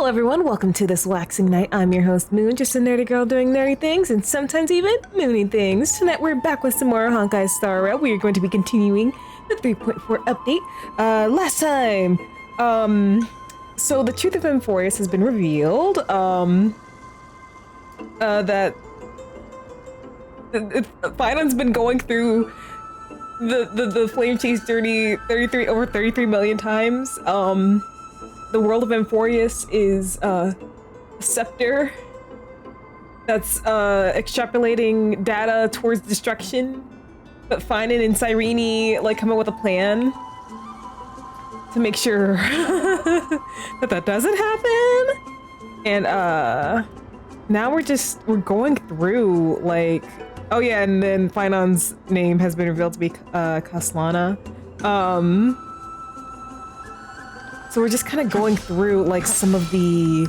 everyone, welcome to this waxing night. I'm your host Moon, just a nerdy girl doing nerdy things and sometimes even moony things. Tonight we're back with some more Honkai Star Rail. We are going to be continuing the 3.4 update. Last time, so the truth of Emphorius has been revealed, that Phainon's been going through the flame chase journey over 33 million times. The world of Emphorius is a scepter that's extrapolating data towards destruction, but Phainon and Cyrene like come up with a plan to make sure that doesn't happen. And now we're going through like, oh yeah, and then Phainon's name has been revealed to be Kaslana. So we're just kind of going through like some of the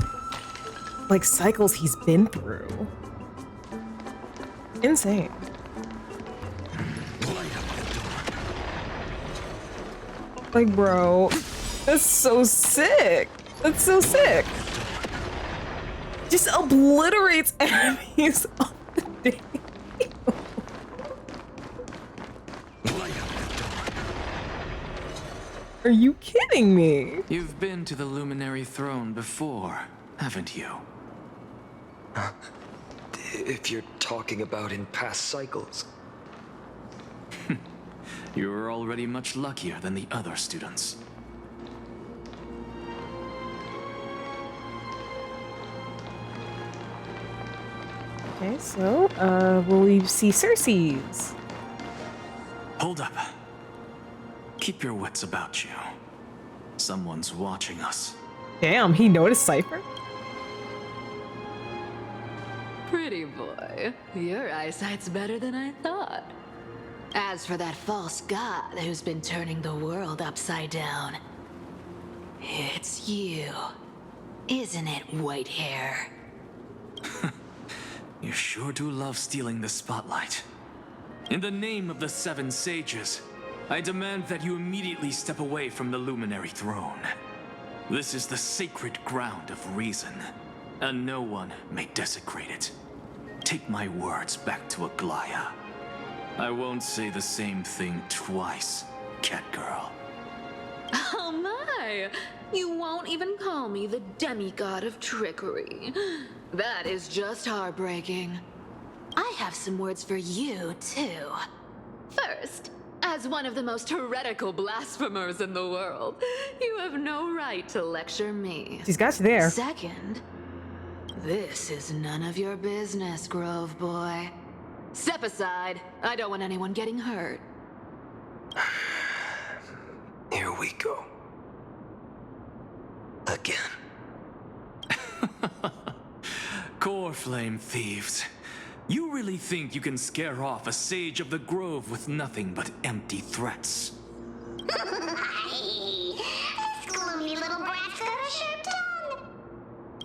like cycles he's been through. Insane. Like, bro, that's so sick. That's so sick. Just obliterates enemies all the day. Are you kidding me? You've been to the Luminary Throne before, haven't you? If you're talking about in past cycles. You're already much luckier than the other students. Okay, so, will we see Circe's? Hold up. Keep your wits about you. Someone's watching us. Damn, he noticed Cypher? Pretty boy, your eyesight's better than I thought. As for that false god who's been turning the world upside down, it's you, isn't it, white hair? You sure do love stealing the spotlight. In the name of the Seven Sages, I demand that you immediately step away from the Luminary Throne. This is the sacred ground of reason, and no one may desecrate it. Take my words back to Aglaya. I won't say the same thing twice, Catgirl. Oh my! You won't even call me the demigod of trickery. That is just heartbreaking. I have some words for you, too. First, as one of the most heretical blasphemers in the world, you have no right to lecture me. She's got you there. Second, this is none of your business, Grove Boy. Step aside. I don't want anyone getting hurt. Here we go. Again. Core Flame Thieves. You really think you can scare off a sage of the Grove with nothing but empty threats? This gloomy little brat's got a sharp tongue.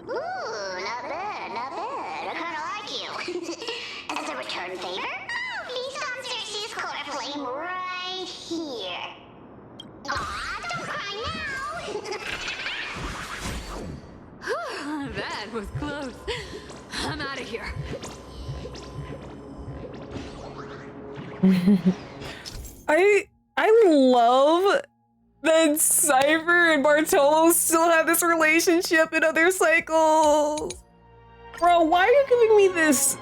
Ooh, not bad, not bad. I kinda like you. As a return favor, feast on Circe's core flame right here. Aw, don't cry now. That was close. I'm out of here. I love that Cypher and Bartolo still have this relationship in other cycles. Bro, why are you giving me this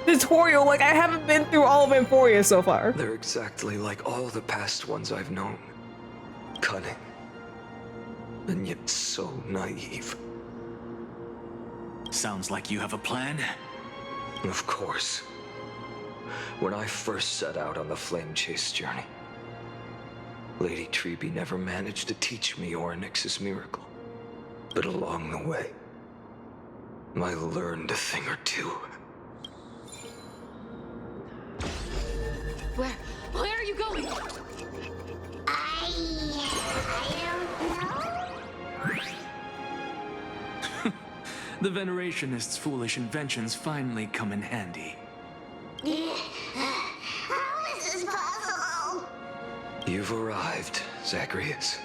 tutorial like I haven't been through all of Emphoria so far? They're exactly like all the past ones I've known. Cunning. And yet so naive. Sounds like you have a plan. Of course. When I first set out on the flame chase journey, Lady Treeby never managed to teach me Orynyx's miracle. But along the way, I learned a thing or two. Where are you going? I don't know. The Venerationists' foolish inventions finally come in handy. How is this possible? You've arrived, Zacharias.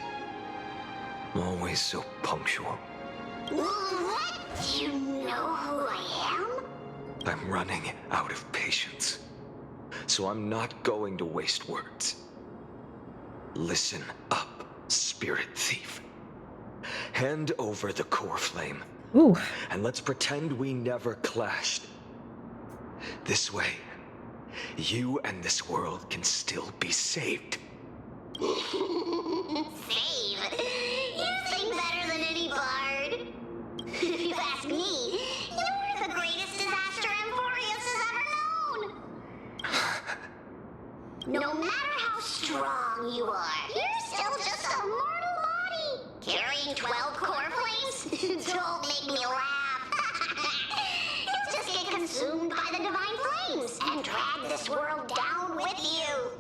Always so punctual. What? Do you know who I am? I'm running out of patience. So I'm not going to waste words. Listen up, Spirit Thief. Hand over the core flame. Ooh. And let's pretend we never clashed. This way, you and this world can still be saved. Save? You sing better than any bard. If you ask me, you're the greatest disaster Emporius has ever known. No matter how strong you are, you're still just a mortal body. Carrying 12 core flames? Don't make me laugh. You'll just get consumed by the divine flames and drag this world down with you.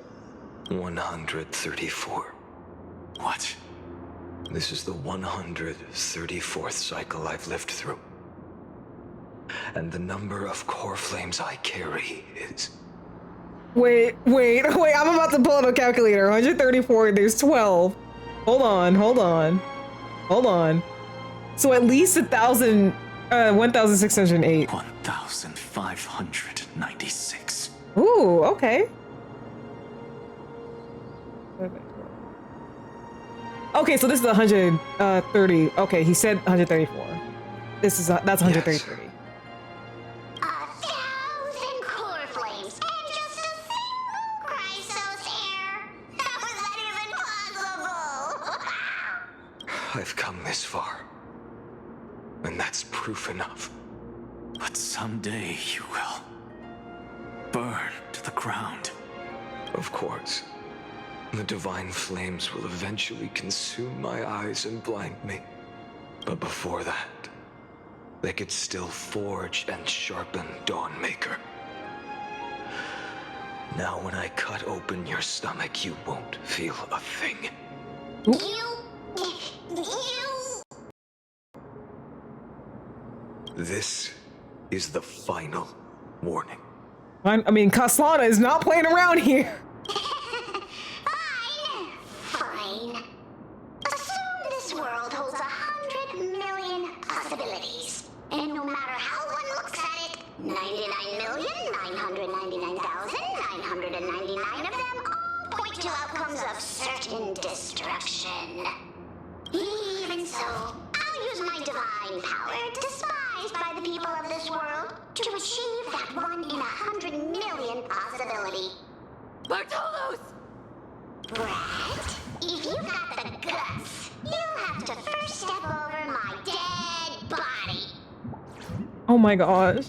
134. What? This is the 134th cycle I've lived through. And the number of core flames I carry is... Wait, I'm about to pull out a calculator. 134, there's 12. Hold on. So at least 1,608. 1,596. Ooh, okay. Okay, so this is 130. Okay, he said 134. That's 133. Yes. 1,000 core flames and just a single Chrysos hair. How is that even possible? I've come this far. And that's proof enough. But someday you will burn to the ground. Of course. The divine flames will eventually consume my eyes and blind me. But before that, they could still forge and sharpen Dawnmaker. Now when I cut open your stomach, you won't feel a thing. You. This is the final warning. I mean, Kaslana is not playing around here. Fine. Assume this world holds 100 million possibilities. And no matter how one looks at it, 99,999,999 of them all point to outcomes of certain destruction. Even so, I'll use my divine power, despised by the people of this world, to achieve that 1 in 100 million possibility. Bartolos! Brett, if you've got the guts, you'll have to first step over my dead body. Oh my gosh.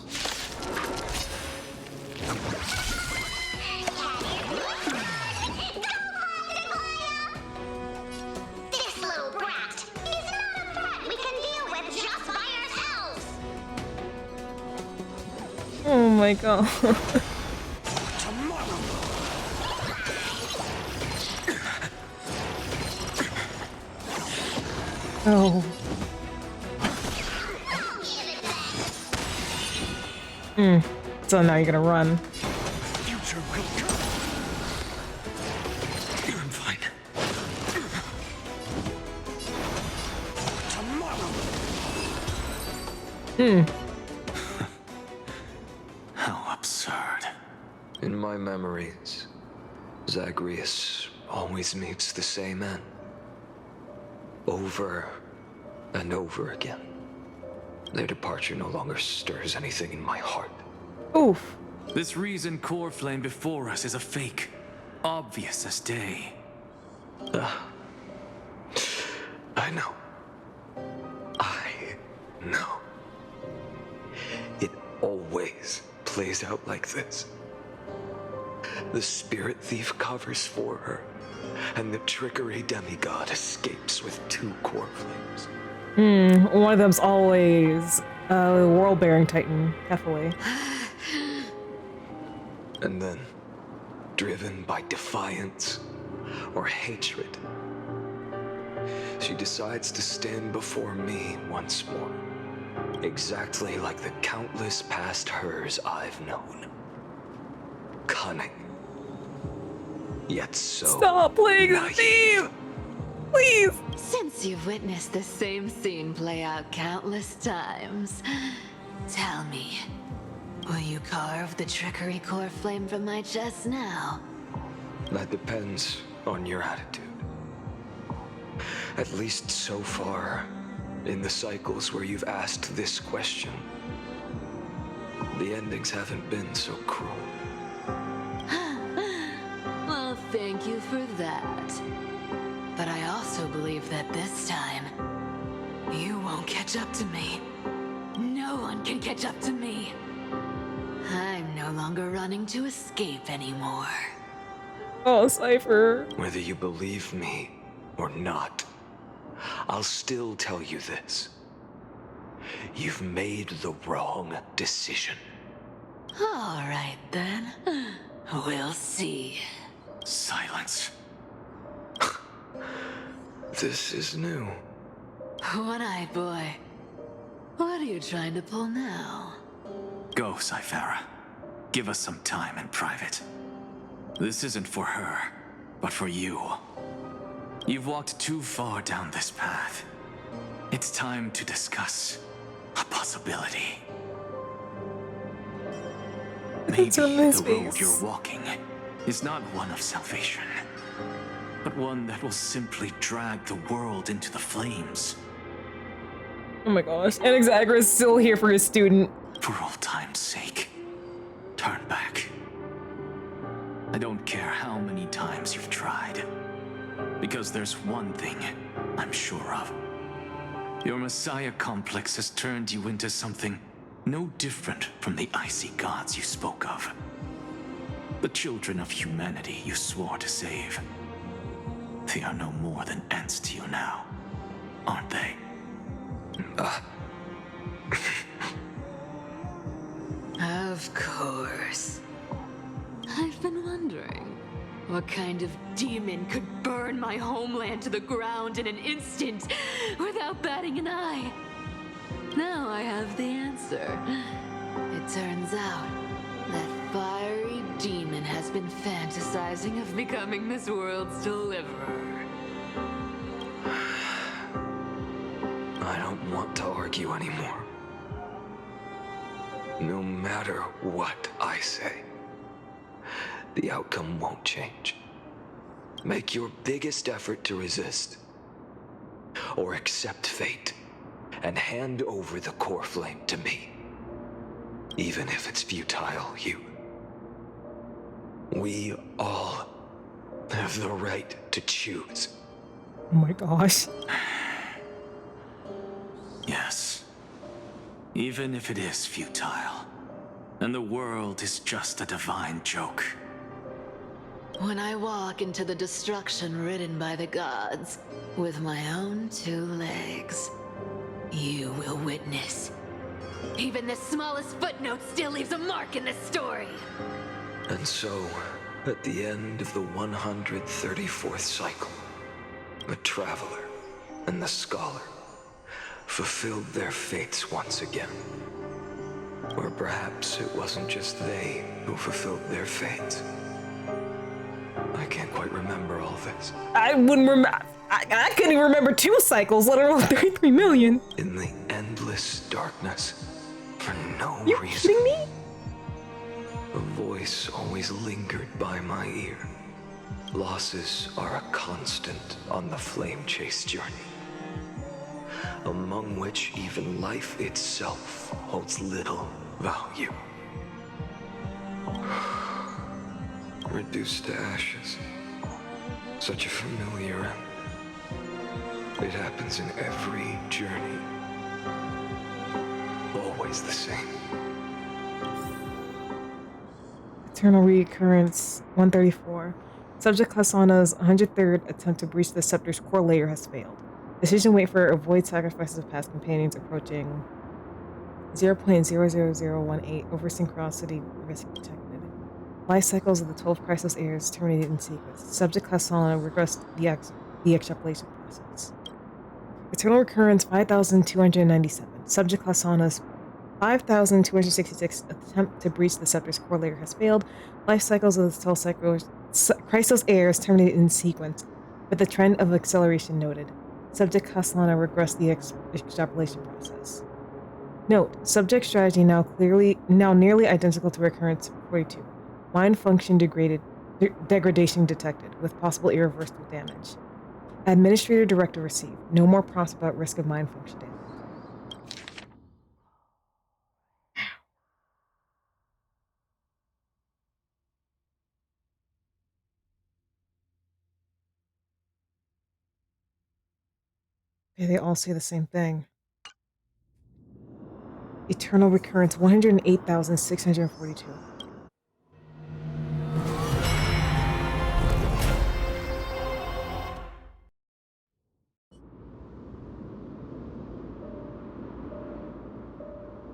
This little brat is not a threat we can deal with just by ourselves. Oh my god. Oh. So now you're gonna run. Future will come. I'm fine. Tomorrow. How absurd. In my memories, Zagreus always meets the same end. Over and over again. Their departure no longer stirs anything in my heart. Oof. This reason core flame before us is a fake. Obvious as day. I know. It always plays out like this. The Spirit Thief covers for her, and the Trickery Demigod escapes with 2 core flames. One of them's always the World-Bearing Titan, definitely. And then, driven by defiance or hatred, she decides to stand before me once more. Exactly like the countless past hers I've known. Cunning. Yet so Stop playing the naive. theme! Please. Since you've witnessed the same scene play out countless times, tell me, will you carve the trickery core flame from my chest now? That depends on your attitude. At least so far, in the cycles where you've asked this question, the endings haven't been so cruel. Well, thank you for that. But I also believe that this time, you won't catch up to me. No one can catch up to me. I'm no longer running to escape anymore. Oh, Cypher. Whether you believe me or not, I'll still tell you this. You've made the wrong decision. All right, then. We'll see. Silence. This is new. One-eyed boy. What are you trying to pull now? Go, Cyphera. Give us some time in private. This isn't for her, but for you. You've walked too far down this path. It's time to discuss a possibility. Maybe It's on his the road face. you're walking is not one of salvation, but one that will simply drag the world into the flames. Oh my gosh. And Exagra is still here for his student. For old time's sake, turn back. I don't care how many times you've tried, because there's one thing I'm sure of. Your Messiah complex has turned you into something no different from the icy gods you spoke of. The children of humanity you swore to save. They are no more than ants to you now, aren't they? Of course. I've been wondering, what kind of demon could burn my homeland to the ground in an instant without batting an eye? Now I have the answer. It turns out that fiery demon has been fantasizing of becoming this world's deliverer. I don't want to argue anymore. No matter what I say, the outcome won't change. Make your biggest effort to resist, or accept fate, and hand over the core flame to me. Even if it's futile, Hugh. We all have the right to choose. Oh my gosh. Yes. Even if it is futile, and the world is just a divine joke. When I walk into the destruction ridden by the gods, with my own two legs, you will witness. Even the smallest footnote still leaves a mark in this story. And so, at the end of the 134th cycle, the Traveler and the Scholar fulfilled their fates once again. Or perhaps it wasn't just they who fulfilled their fates. I can't quite remember all this. I wouldn't remember. I couldn't even remember 2 cycles, let alone 33 million. In the endless darkness, for no You reason, kidding me? a voice always lingered by my ear. Losses are a constant on the flame chase journey, among which even life itself holds little value. Reduced to ashes. Such a familiar end. It happens in every journey. Always the same. Eternal Recurrence 134. Subject Hasana's 103rd attempt to breach the scepter's core layer has failed. Decision wait for avoid sacrifices of past companions approaching 0.00018 over synchronicity risk detected. Life cycles of the 12 Chrysos heirs terminated in sequence. Subject Hasana regressed the extrapolation process. Eternal Recurrence 5297. Subject Hasana's 5266 attempt to breach the scepter's core layer has failed. Life cycles of the 12 Chrysos heirs terminated in sequence. with the trend of acceleration noted. Subject Castellano regressed the extrapolation process. Note, subject strategy now nearly identical to recurrence 42. Mind function degradation detected, with possible irreversible damage. Administrator directive received. No more prompts about risk of mind function damage. Okay, they all say the same thing. Eternal recurrence 108,642.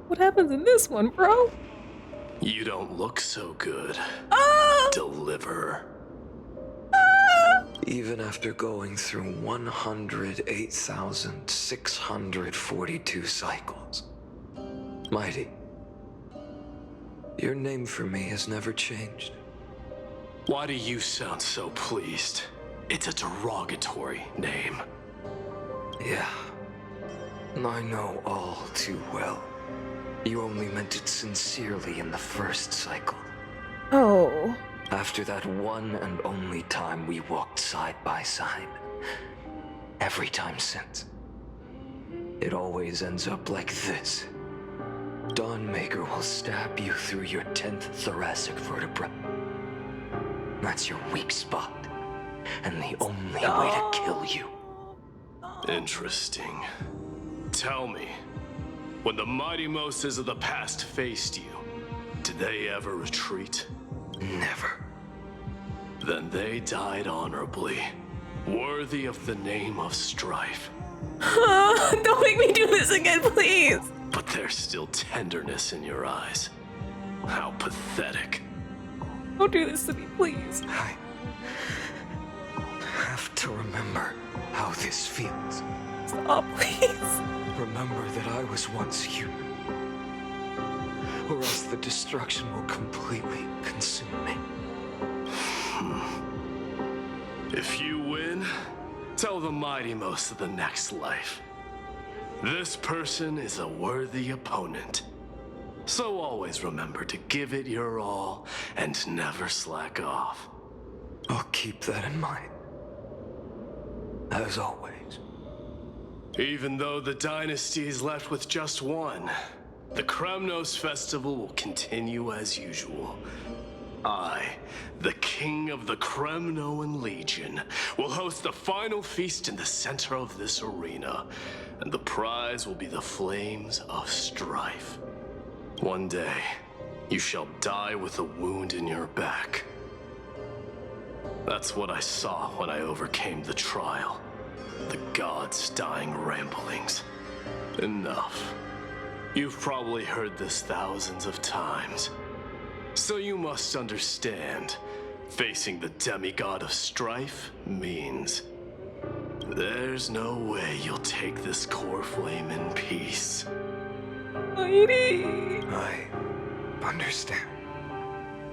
What happens in this one, bro? You don't look so good. Ah! Deliver. Even after going through 108,642 cycles. Mighty, your name for me has never changed. Why do you sound so pleased? It's a derogatory name. Yeah, I know all too well. You only meant it sincerely in the first cycle. Oh. After that one and only time we walked side by side. Every time since. It always ends up like this. Dawnmaker will stab you through your 10th thoracic vertebra. That's your weak spot. And the only way to kill you. Interesting. Tell me, when the mighty Moses of the past faced you, did they ever retreat? Never. Then they died honorably, worthy of the name of strife. Don't make me do this again, please. But there's still tenderness in your eyes. How pathetic. Don't do this to me, please. I have to remember how this feels. Stop, please. Remember that I was once human. Or else the destruction will completely consume me. If you win, tell the mighty most of the next life. This person is a worthy opponent. So always remember to give it your all and never slack off. I'll keep that in mind. As always. Even though the dynasty is left with just one, the Kremnos festival will continue as usual. I, the king of the Kremnoan Legion, will host the final feast in the center of this arena, and the prize will be the flames of strife. One day, you shall die with a wound in your back. That's what I saw when I overcame the trial. The gods' dying ramblings. Enough. You've probably heard this thousands of times. So you must understand, facing the demigod of strife means there's no way you'll take this core flame in peace. Lady. I understand.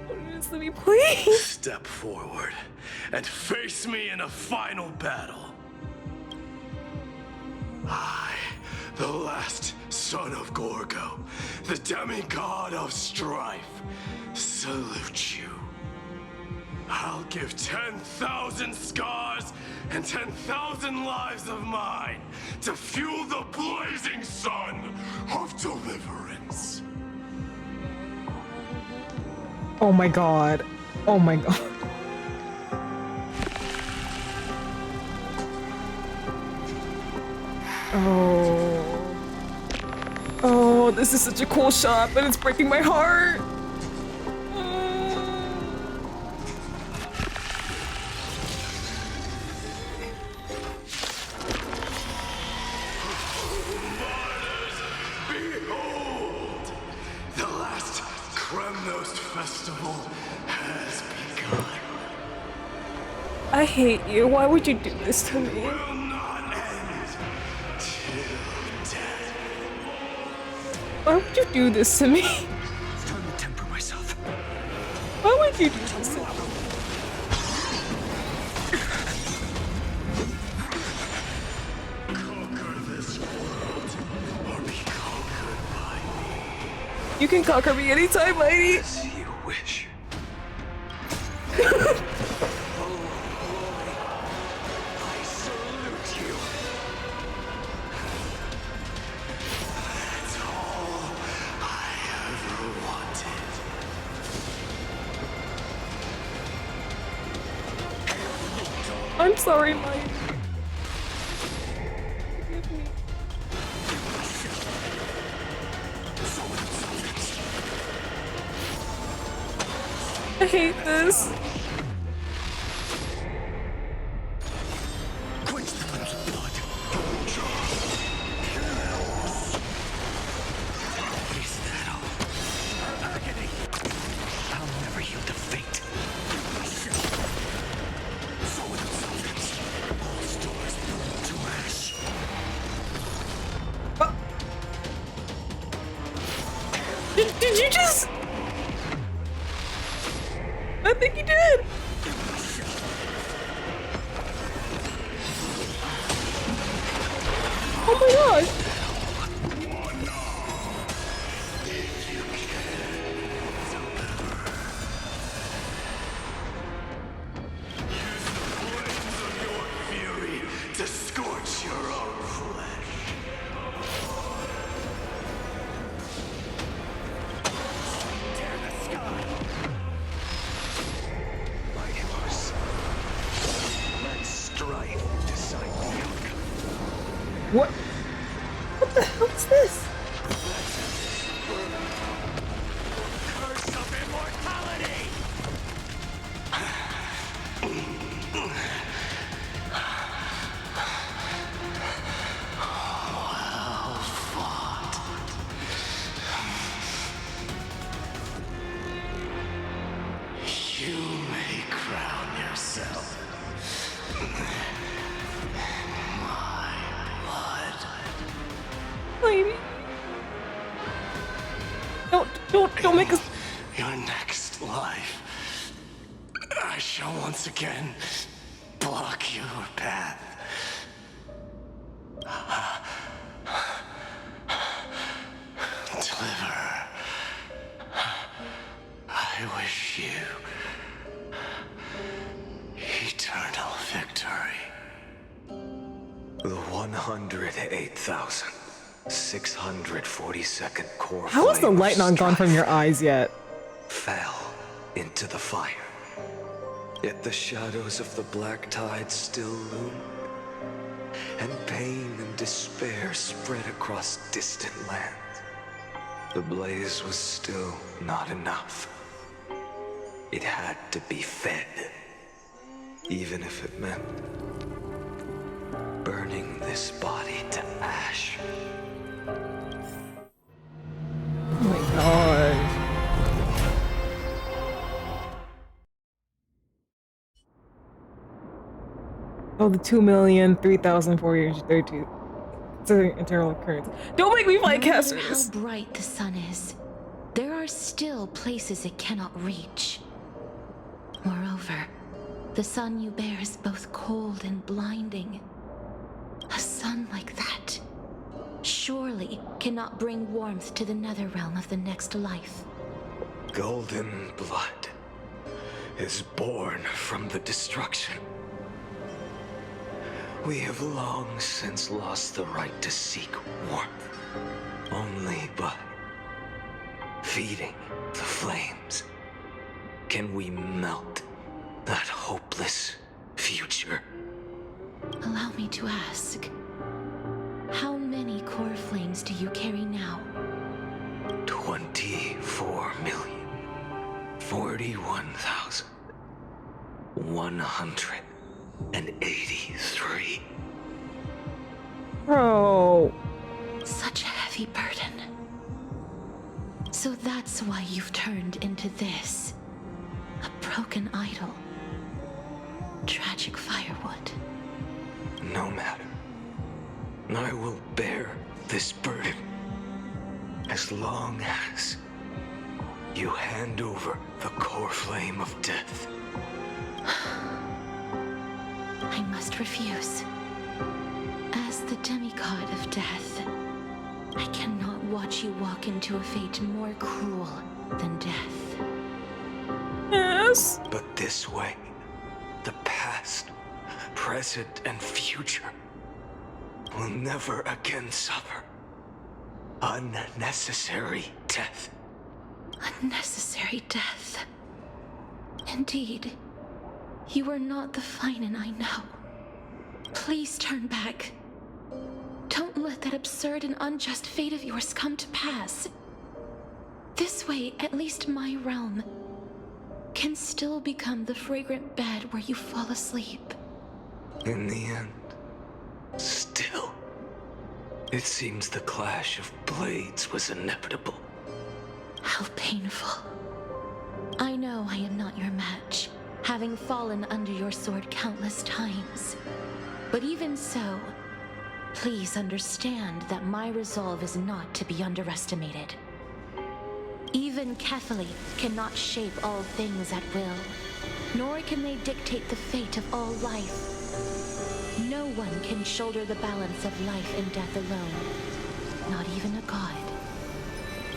Don't do this to me, please. Step forward and face me in a final battle. I, the last son of Gorgo, the demigod of strife, salute you. I'll give 10,000 scars and 10,000 lives of mine to fuel the blazing sun of deliverance. Oh my god. Oh my god. Oh. Oh, this is such a cool shot, but it's breaking my heart. Behold! The last Kremnos festival has begun. I hate you. Why would you do this to me? Will not end till death. Why would you do this to me? It's time to temper myself. Why would you do this to me? You can conquer me anytime, lady. As you wish. I salute you. That's all I ever wanted. I'm sorry, Mike. Forgive me. I hate this. Quench the winds of blood. Is that all? Agony. I'll never yield to fate. So with insolence, all stars burn to ash. Did you just? I think he did. Oh my gosh. Fury to scorch your own flesh. Tear the sky. My horse. Let strife decide the outcome. What? What the hell is this? Curse of immortality! Well fought. You may crown yourself. My blood. Lady. Don't make us. Your next life, I shall once again block your path. Deliver. I wish you eternal victory. The 108,642nd core How has the flame of light not gone from strife your eyes yet? fell into the fire. Yet the shadows of the black tide still loomed, and pain and despair spread across distant lands. The blaze was still not enough. It had to be fed, even if it meant burning this body to ash. Oh my god. Oh, the 2,003,432. It's an internal occurrence. Don't make me fight No matter casters! how bright the sun is, there are still places it cannot reach. Moreover, the sun you bear is both cold and blinding. A sun like that surely cannot bring warmth to the nether realm of the next life. Golden blood is born from the destruction. We have long since lost the right to seek warmth. Only by feeding the flames can we melt that hopeless future. Allow me to ask, how many core flames do you carry now? 24,041,183. Bro. Such a heavy burden. So that's why you've turned into this. A broken idol. Tragic firewood. No matter. I will bear this burden as long as you hand over the core flame of death. I must refuse. As the demigod of death, I cannot watch you walk into a fate more cruel than death. Yes. But this way, the past, present, and future will never again suffer unnecessary death. Unnecessary death. Indeed. You are not the Phainon I know. Please turn back. Don't let that absurd and unjust fate of yours come to pass. This way, at least my realm can still become the fragrant bed where you fall asleep. In the end, still, it seems the clash of blades was inevitable. How painful. I know I am not your match, having fallen under your sword countless times. But even so, please understand that my resolve is not to be underestimated. Even Kethely cannot shape all things at will, nor can they dictate the fate of all life. No one can shoulder the balance of life and death alone, not even a god.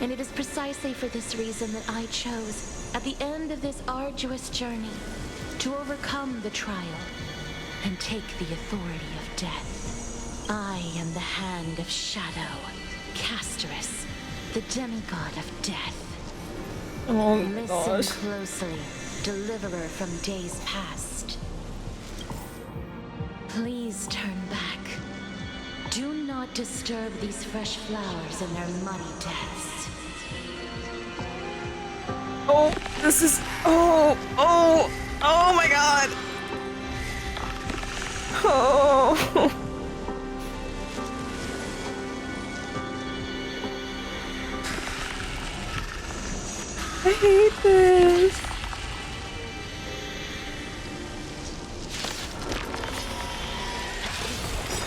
And it is precisely for this reason that I chose, at the end of this arduous journey, to overcome the trial and take the authority of death. I am the Hand of Shadow, Casterus, the demigod of death. Oh Listen gosh. closely, deliverer from days past. Please turn back. Do not disturb these fresh flowers in their muddy deaths. Oh, this is. Oh my god. Oh. I hate this.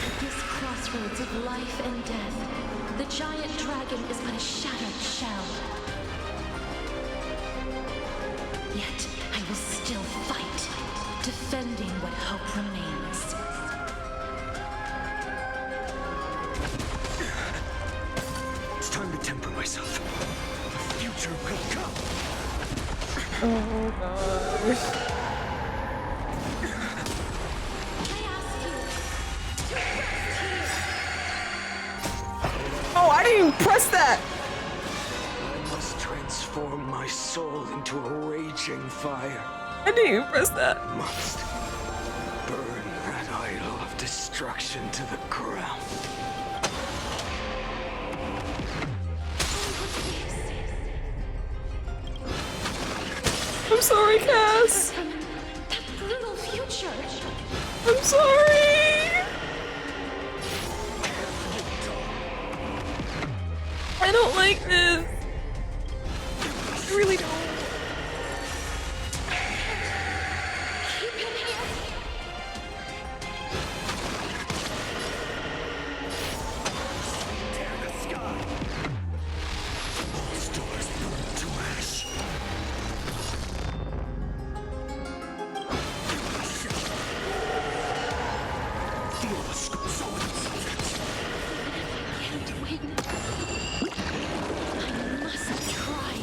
At this crossroads of life and death, the giant dragon is but a shattered shell. Yet I will still fight, defending what hope remains. It's time to temper myself. The future will come. Oh gosh. Oh, I didn't even press that. I must transform my soul into a raging fire. I didn't even press that. Must burn that idol of destruction to the ground. I'm sorry, Cass. That brutal future. I'm sorry. I don't like this. I really don't. Keep him here. Tear the sky. All stars burn to ash. Feel the swords. Can't win. I must try.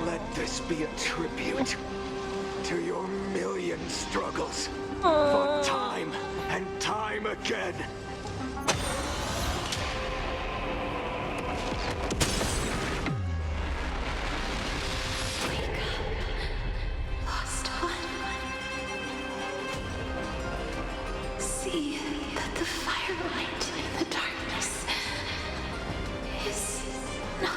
Let this be a tribute to your million struggles for time and time again. Lost one. See that the firelight in the darkness is not.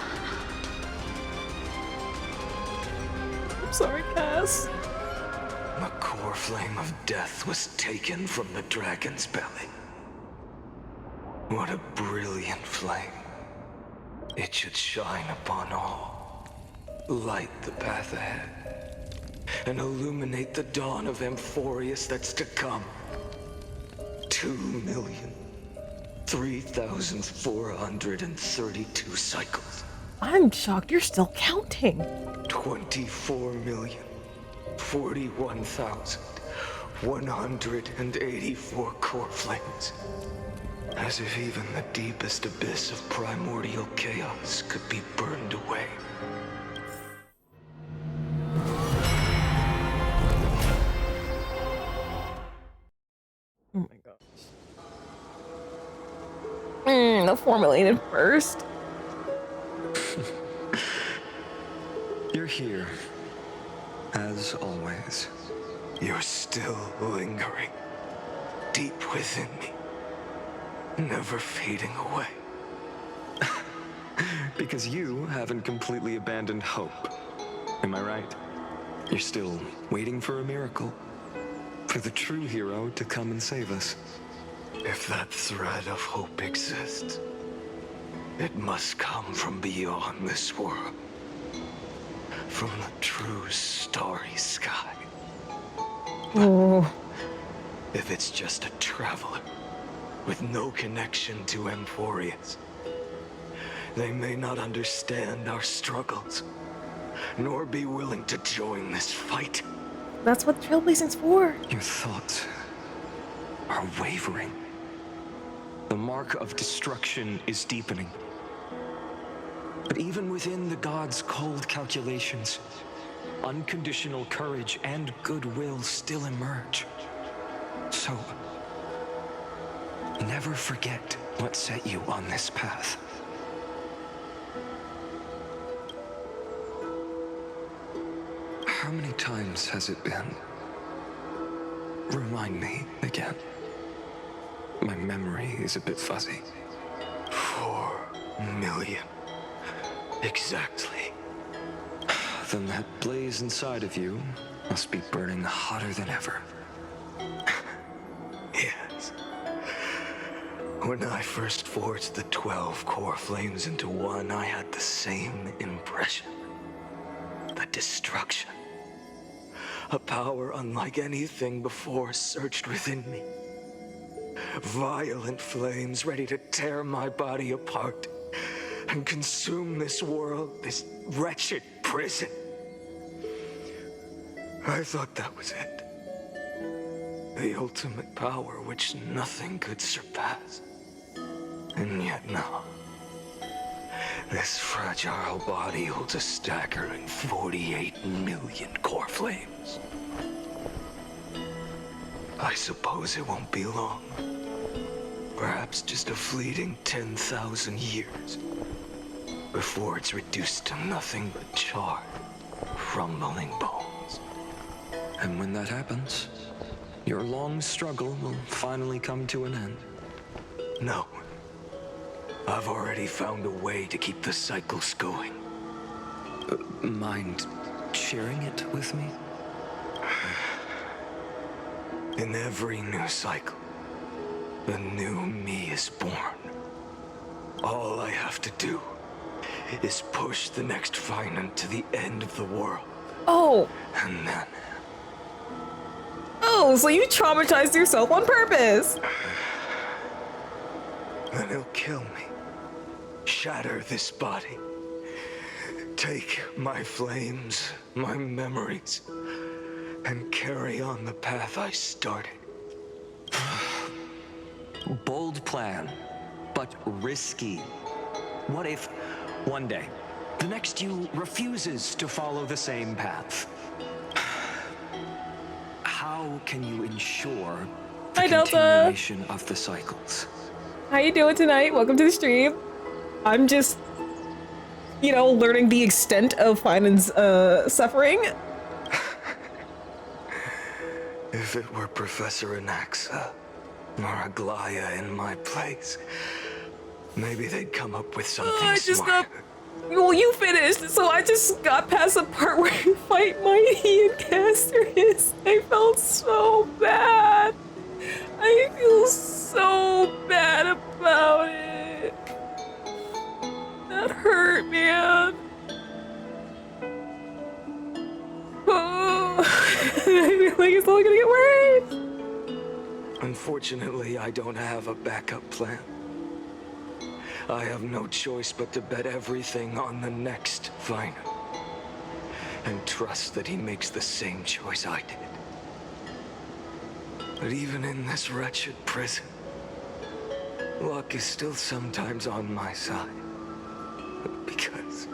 I'm sorry, Cass. The core flame of death was taken from the dragon's belly. What a brilliant flame. It should shine upon all, light the path ahead, and illuminate the dawn of Amphorius that's to come. 2,003,432 cycles. I'm shocked you're still counting. 24,041,184 core flames. As if even the deepest abyss of primordial chaos could be burned away. Oh my gosh. The formulated first. You're here, as always. You're still lingering, deep within me, never fading away. Because you haven't completely abandoned hope. Am I right? You're still waiting for a miracle. For the true hero to come and save us. If that thread of hope exists, it must come from beyond this world. From the true starry sky. Oh. If it's just a traveler with no connection to Emphorius, they may not understand our struggles, nor be willing to join this fight. That's what trailblazing's for. Your thoughts are wavering. The mark of destruction is deepening. But even within the gods' cold calculations, unconditional courage and goodwill still emerge. So, never forget what set you on this path. How many times has it been? Remind me again. My memory is a bit fuzzy. 4 million. Exactly. Then that blaze inside of you must be burning hotter than ever. Yes. When I first forged the 12 core flames into one, I had the same impression. The destruction. A power unlike anything before surged within me. Violent flames ready to tear my body apart and consume this world, this wretched prison. I thought that was it. The ultimate power which nothing could surpass. And yet now, this fragile body holds a staggering 48 million core flames. I suppose it won't be long. Perhaps just a fleeting 10,000 years before it's reduced to nothing but charred, crumbling bones. And when that happens, your long struggle will finally come to an end. No. I've already found a way to keep the cycles going. Mind sharing it with me? In every new cycle, a new me is born. All I have to do is push the next Phainon to the end of the world. Oh. And then... Oh, so you traumatized yourself on purpose. Then he'll kill me. Shatter this body. Take my flames, my memories, and carry on the path I started. Bold plan, but risky. What if, one day, the next you refuses to follow the same path? How can you ensure the Hi, Delta. continuation of the cycles? How you doing tonight? Welcome to the stream. I'm just, you know, learning the extent of Phainon's suffering. If it were Professor Anaxa or Aglaya in my place, maybe they'd come up with something smart. Well, you finished, so I just got past the part where you fight Mighty and Castrius. I felt so bad. I feel so bad about it. That hurt, man. Oh, I feel like it's only gonna get worse. Unfortunately, I don't have a backup plan. I have no choice but to bet everything on the next Phainon. And trust that he makes the same choice I did. But even in this wretched prison, luck is still sometimes on my side. Because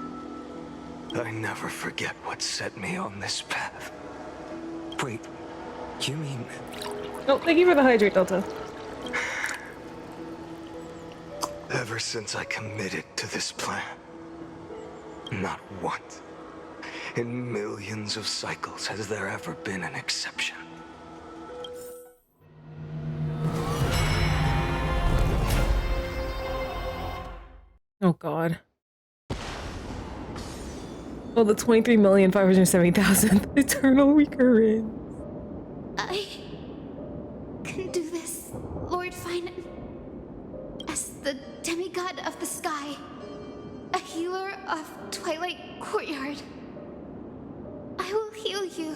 I never forget what set me on this path. Wait, you mean... Oh, thank you for the hydrate, Delta. Ever since I committed to this plan, not once in millions of cycles has there ever been an exception. Oh god. Oh, the 23,570,000 eternal recurrence. I can do this, Lord Phainon. As the demigod of the sky, a healer of Twilight Courtyard. I will heal you,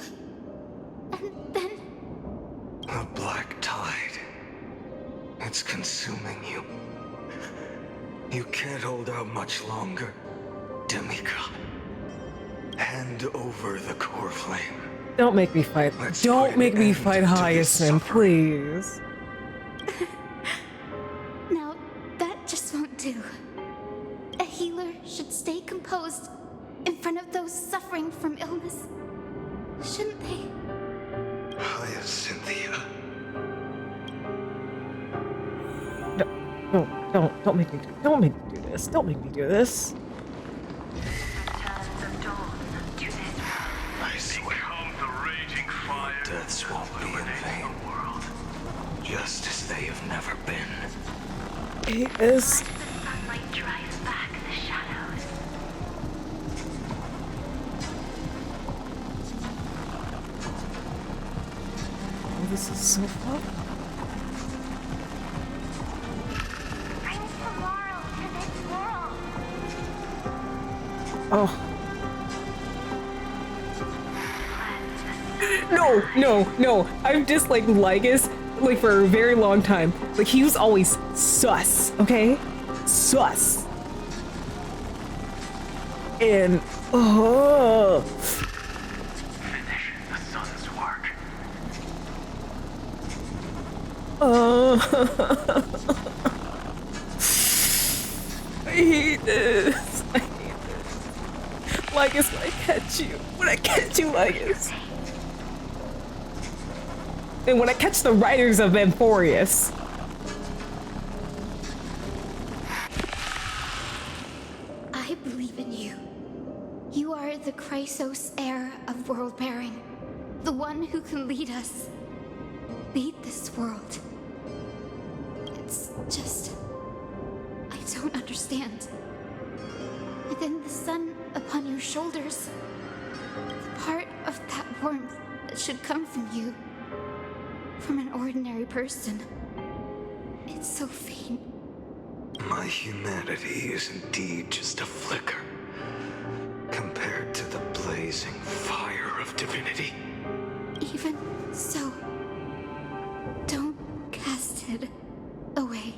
and then... A black tide. It's consuming you. You can't hold out much longer, demigod. Hand over the core flame. Don't make me fight. Don't make me fight Hyacinth, please. Now, that just won't do. A healer should stay composed in front of those suffering from illness. Shouldn't they? Hyacinthia. Don't make me do this. Don't make me do this. I swear, my deaths won't be in vain. Just as they have never been. I hate this. Oh, this is so fun. Brings tomorrow to this world. Oh. No. I've disliked Lygus, like, for a very long time. Like, he was always sus, okay? Sus. And, oh. Finish the sun's work. I hate this. Lygus, when I catch you, Lygus. And when I catch the riders of Amphorius. I believe in you. You are the Chrysos heir of world bearing. The one who can lead us. Lead this world. It's just... I don't understand. Within the sun upon your shoulders, the part of that warmth that should come from you, from an ordinary person, it's so faint. My humanity is indeed just a flicker compared to the blazing fire of divinity. Even so, don't cast it away.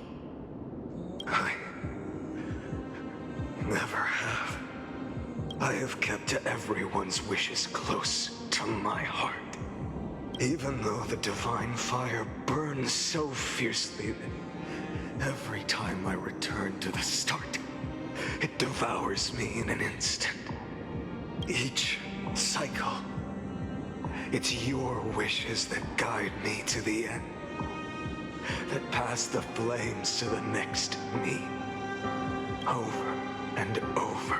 I never have. I have kept everyone's wishes close to my heart. Even though the divine fire burns so fiercely that every time I return to the start, it devours me in an instant. Each cycle, it's your wishes that guide me to the end, that pass the flames to the next me, over and over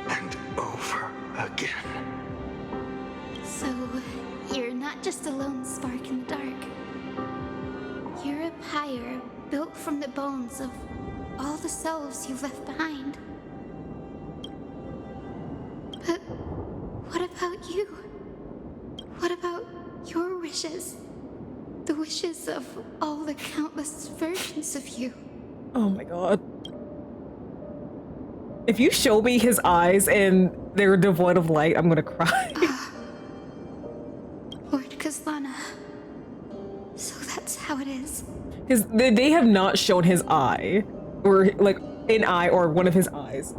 and over again. So, you're not just a lone spark in the dark. You're a pyre built from the bones of all the selves you've left behind. But what about you? What about your wishes? The wishes of all the countless versions of you. Oh my god. If you show me his eyes and they're devoid of light, I'm gonna cry. Lord Kazlana. So that's how it is. They have not shown his eye, or like an eye or one of his eyes,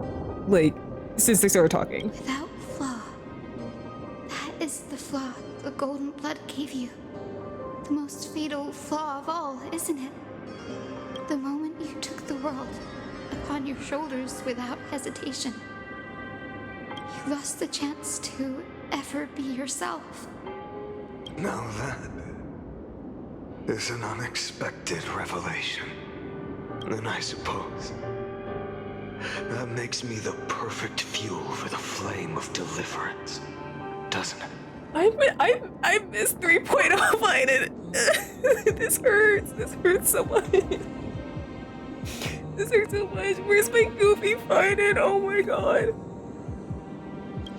like since they started talking. Without flaw. That is the flaw the golden blood gave you. The most fatal flaw of all, isn't it? The moment you took the world upon your shoulders without hesitation, you lost the chance to ever be yourself. Now that is an unexpected revelation. And I suppose that makes me the perfect fuel for the flame of deliverance, doesn't it? I missed 3.0 Phainon. This hurts. This hurts so much. This hurts so much. Where's my goofy Phainon? Oh my god.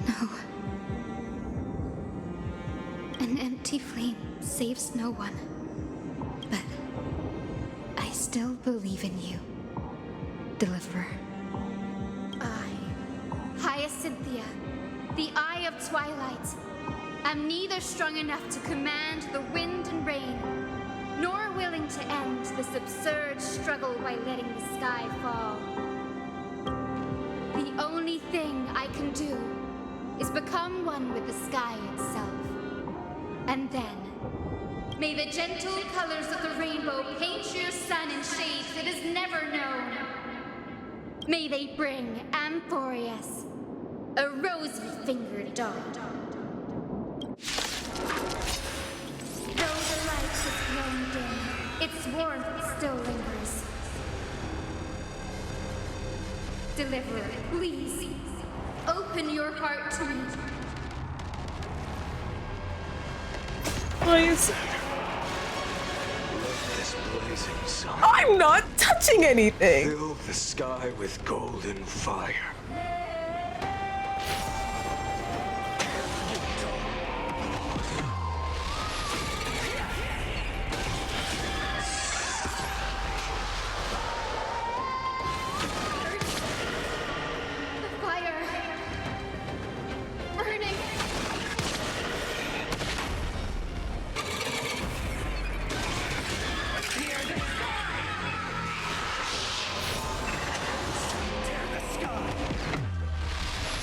No. An empty flame saves no one. But I still believe in you, Deliverer. I, Hyacinthia, the Eye of Twilight, am neither strong enough to command the wind and rain, nor willing to end this absurd struggle by letting the sky fall. The only thing I can do is become one with the sky itself. And then, may the gentle colors of the rainbow paint your sun in shades it has never known. May they bring Amphorius a rosy-fingered dog. Though the light has grown dim, its warmth still lingers. Deliverer, please, open your heart to me. Please. Let this blazing sun I'm not touching anything. fill the sky with golden fire. The fire, burning.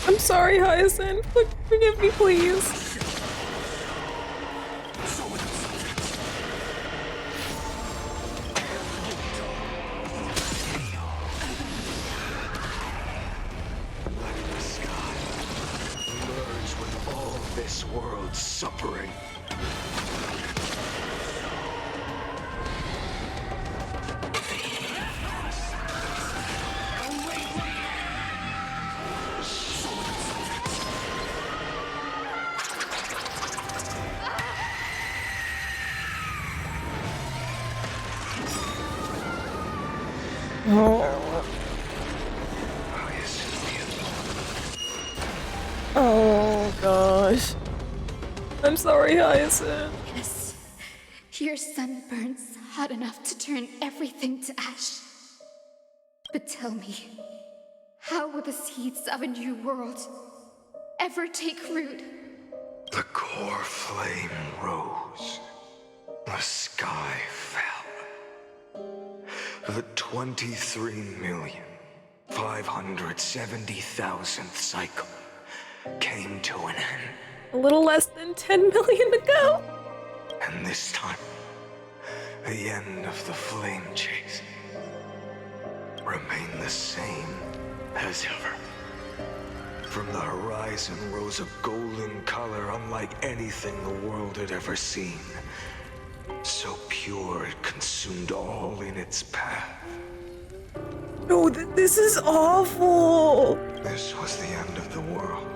I'm sorry, Hyacinth. Forgive me, please. Let the sky merge with all this world's suffering. Oh. Oh gosh. I'm sorry, Hyacinth. Yes, your sun burns hot enough to turn everything to ash. But tell me, how will the seeds of a new world ever take root? The core flame rose. The sky fell. The 23,570,000th cycle came to an end. A little less than 10 million to go. And this time, the end of the flame chase remained the same as ever. From the horizon rose a golden color unlike anything the world had ever seen. So pure it consumed all in its path. No, this is awful. This was the end of the world.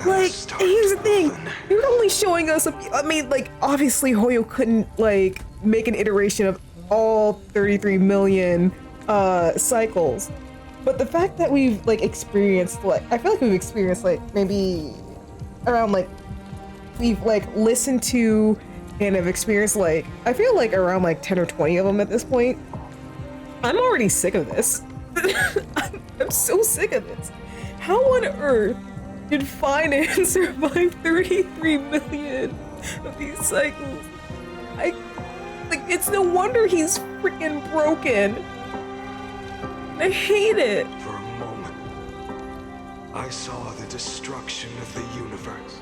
And Like, start here's the of thing. the next. You're only showing us I mean, like, obviously Hoyo couldn't, like, make an iteration of all 33 million cycles. But the fact that we've, like, experienced, like, I feel like we've experienced, like, maybe around, like, we've, like, listened to and have experienced, like, I feel like around, like, 10 or 20 of them at this point. I'm already sick of this. I'm so sick of this. How on earth did Phainon survive 33 million of these cycles? It's no wonder he's freaking broken. I hate it. For a moment, I saw the destruction of the universe.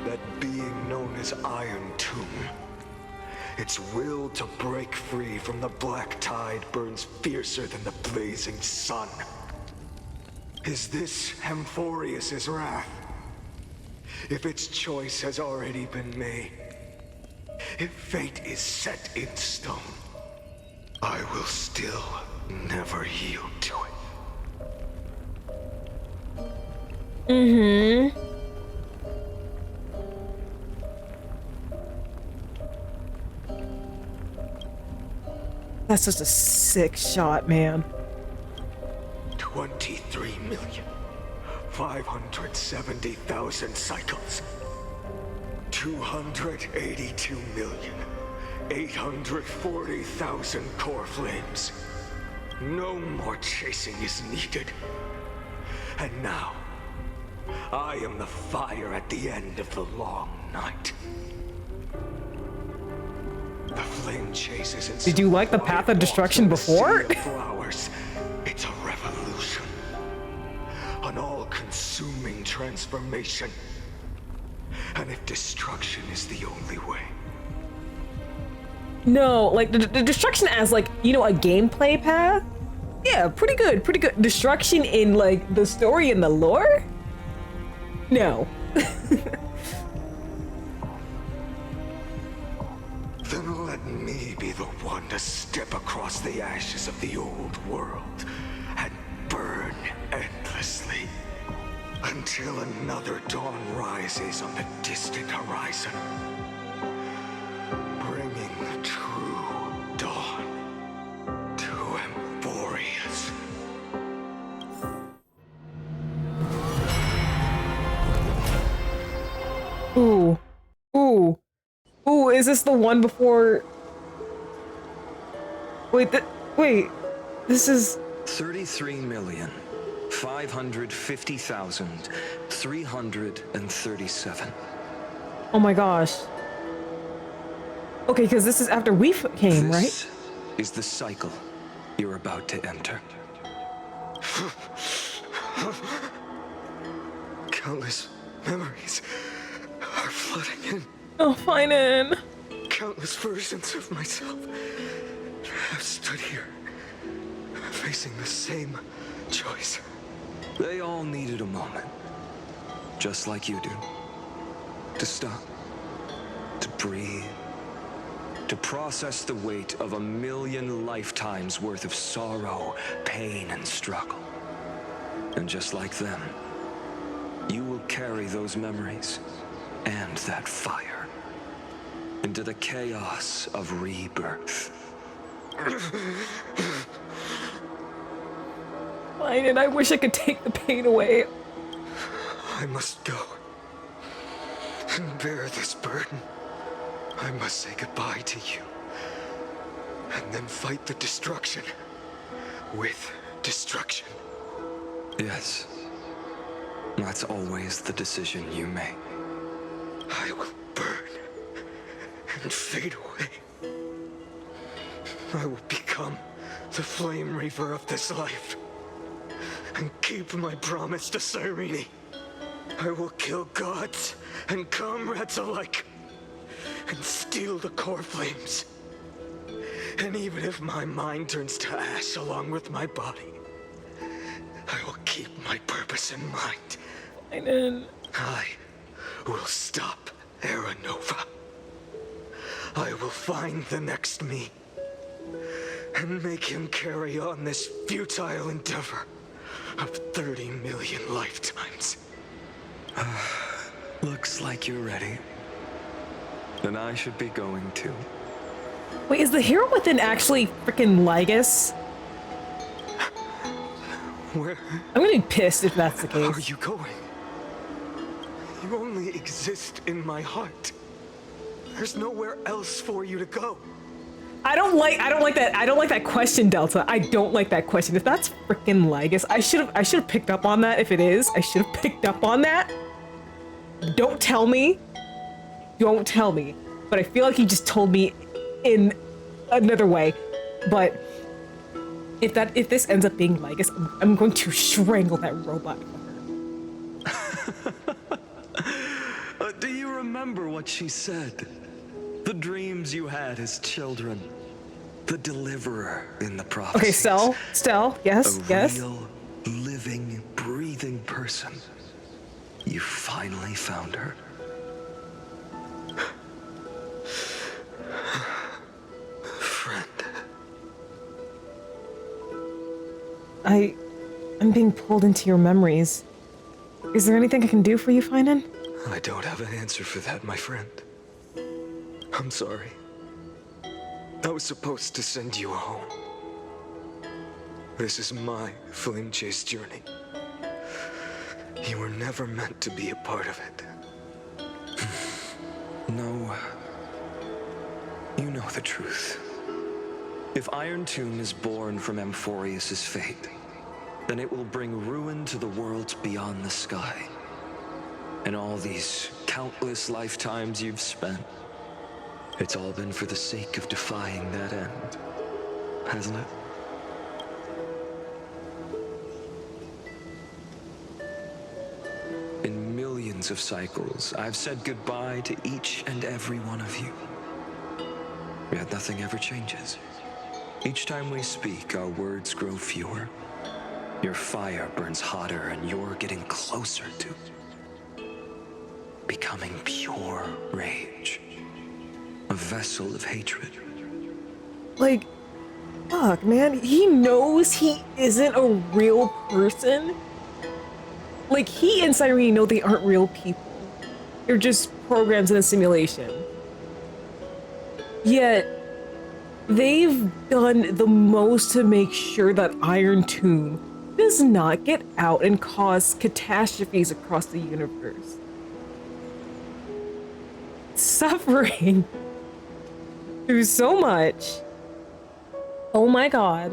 That being known as Iron Tomb Its will to break free from the black tide burns fiercer than the blazing sun. Is this Amphorius's wrath? If its choice has already been made, if fate is set in stone, I will still never yield to it. Mm-hmm. That's just a sick shot, man. 23,570,000 cycles. 282,840,000 core flames. No more chasing is needed. And now, I am the fire at the end of the long night. The flame chases in. Did you like the path of destruction before? Flowers. It's a revolution. An all-consuming transformation. And if destruction is the only way. No, like the destruction as like, you know, a gameplay path? Yeah, pretty good, pretty good. Destruction in like the story and the lore? No. Then let me be the one to step across the ashes of the old world and burn endlessly until another dawn rises on the distant horizon, bringing the true dawn to Amphorius. Ooh. Ooh. Ooh, is this the one before? Wait, wait. This is 33,550,337. Oh my gosh. Okay, because this is after we came, right? This is the cycle you're about to enter. Countless memories are flooding in. Oh, Phainon. Countless versions of myself have stood here, facing the same choice. They all needed a moment, just like you do, to stop, to breathe, to process the weight of 1,000,000 lifetimes worth of sorrow, pain, and struggle. And just like them, you will carry those memories and that fire into the chaos of rebirth. Phainon, I wish I could take the pain away. I must go and bear this burden. I must say goodbye to you, and then fight the destruction with destruction. Yes, that's always the decision you make. I will burn and fade away. I will become the flame reaver of this life and keep my promise to Cyrene. I will kill gods and comrades alike and steal the core flames. And even if my mind turns to ash along with my body, I will keep my purpose in mind. Phainon. I will stop Era Nova. I will find the next me and make him carry on this futile endeavor of 30 million lifetimes. Looks like you're ready. Then I should be going too. Wait, is the hero within actually freaking Lygus? Where I'm gonna be pissed if that's the case. are you going? You only exist in my heart. There's nowhere else for you to go. I don't like that question, Delta. I don't like that question. If that's freaking Lygus, I should have picked up on that. If it is, I should have picked up on that. Don't tell me. Don't tell me. But I feel like he just told me in another way. But if this ends up being Lygus, I'm going to strangle that robot fucker. Do you remember what she said? The The dreams you had as children. The deliverer in the prophecies. Okay, Stell, yes, A yes. real, living, breathing person. You finally found her. Friend. I'm being pulled into your memories. Is there anything I can do for you, Phainon? I don't have an answer for that, my friend. I'm sorry. I was supposed to send you home. This is my flame chase journey. You were never meant to be a part of it. No. You know the truth. If Iron Tomb is born from Amphorius' fate, then it will bring ruin to the worlds beyond the sky. And all these countless lifetimes you've spent, it's all been for the sake of defying that end, hasn't it? In millions of cycles, I've said goodbye to each and every one of you. Yet nothing ever changes. Each time we speak, our words grow fewer. Your fire burns hotter, and you're getting closer to becoming pure rage. A vessel of hatred. Like, fuck, man. He knows he isn't a real person. Like, he and Cyrene know they aren't real people. They're just programs in a simulation. Yet, they've done the most to make sure that Iron Tomb does not get out and cause catastrophes across the universe. Suffering through so much. Oh my god.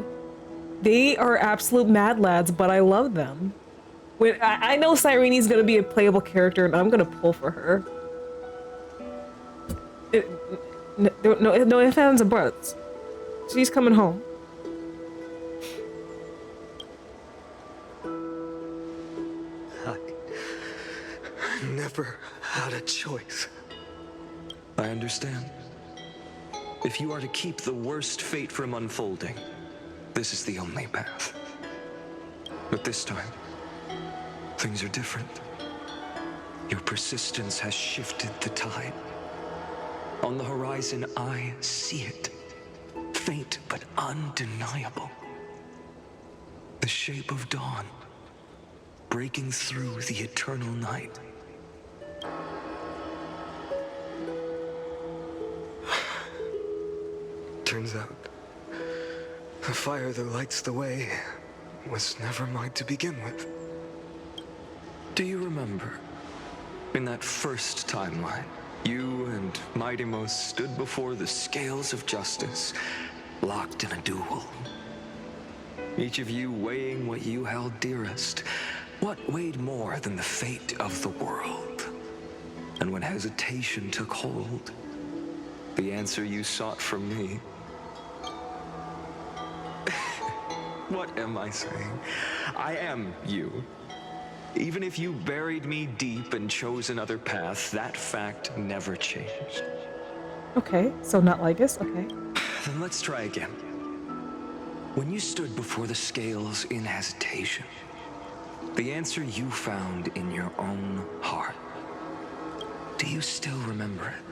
They are absolute mad lads, but I love them. When I know Cyrene's gonna be a playable character and I'm gonna pull for her. No ifs, ands, and buts. She's coming home. I never had a choice. I understand. If you are to keep the worst fate from unfolding, this is the only path. But this time, things are different. Your persistence has shifted the tide. On the horizon, I see it. Faint but undeniable. The shape of dawn, breaking through the eternal night. Turns out, the fire that lights the way was never mine to begin with. Do you remember, in that first timeline, you and Mightymost stood before the scales of justice, locked in a duel? Each of you weighing what you held dearest. What weighed more than the fate of the world? And when hesitation took hold, the answer you sought from me. What am I saying? I am you. Even if you buried me deep and chose another path, that fact never changed. Okay, so not like us, okay. Then let's try again. When you stood before the scales in hesitation, the answer you found in your own heart, do you still remember it?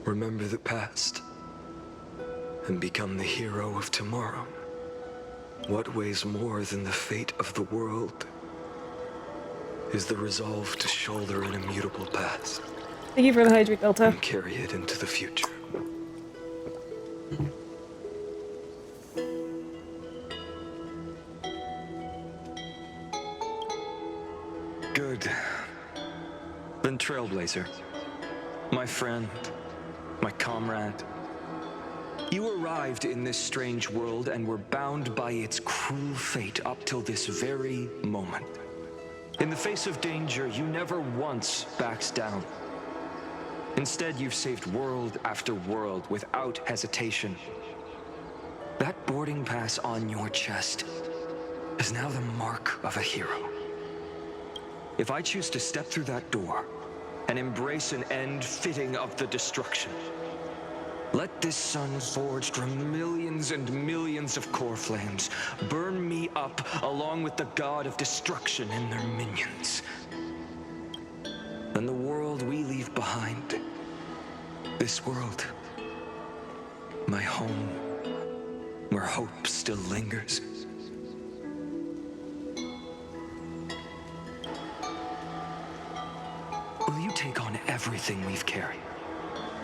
Remember the past and become the hero of tomorrow. What weighs more than the fate of the world is the resolve to shoulder an immutable past. Thank you for the hydrate, Delta. And carry it into the future. Good. Then Trailblazer, my friend, my comrade, you arrived in this strange world and were bound by its cruel fate up till this very moment. In the face of danger, you never once backed down. Instead, you've saved world after world without hesitation. That boarding pass on your chest is now the mark of a hero. If I choose to step through that door and embrace an end fitting of the destruction, let this sun forged from millions and millions of core flames burn me up along with the god of destruction and their minions. Then the world we leave behind, this world, my home, where hope still lingers. Will you take on everything we've carried?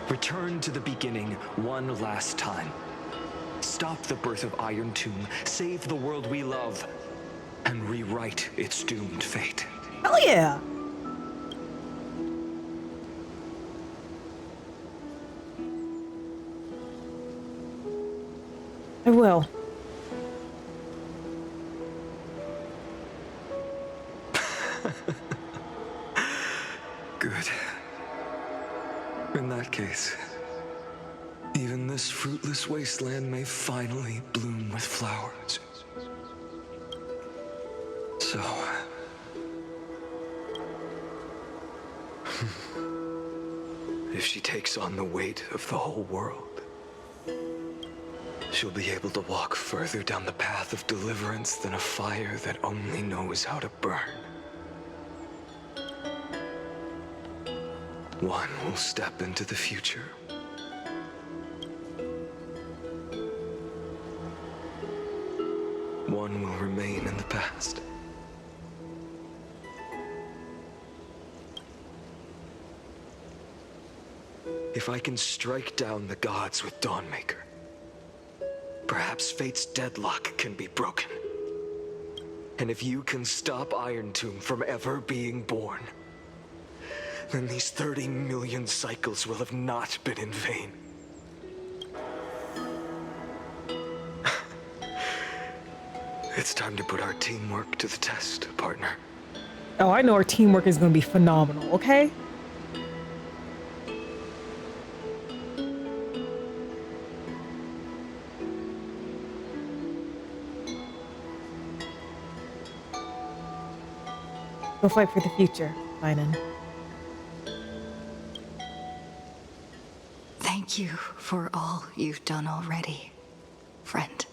Return to the beginning one last time. Stop the birth of Iron Tomb, save the world we love, and rewrite its doomed fate. Hell yeah! I will. Good. In that case, even this fruitless wasteland may finally bloom with flowers. So... if she takes on the weight of the whole world, she'll be able to walk further down the path of deliverance than a fire that only knows how to burn. One will step into the future. One will remain in the past. If I can strike down the gods with Dawnmaker, perhaps fate's deadlock can be broken. And if you can stop Iron Tomb from ever being born, then these 30 million cycles will have not been in vain. It's time to put our teamwork to the test, partner. Oh, I know our teamwork is gonna be phenomenal, okay? Go fight for the future, Phainon. Thank you for all you've done already, friend.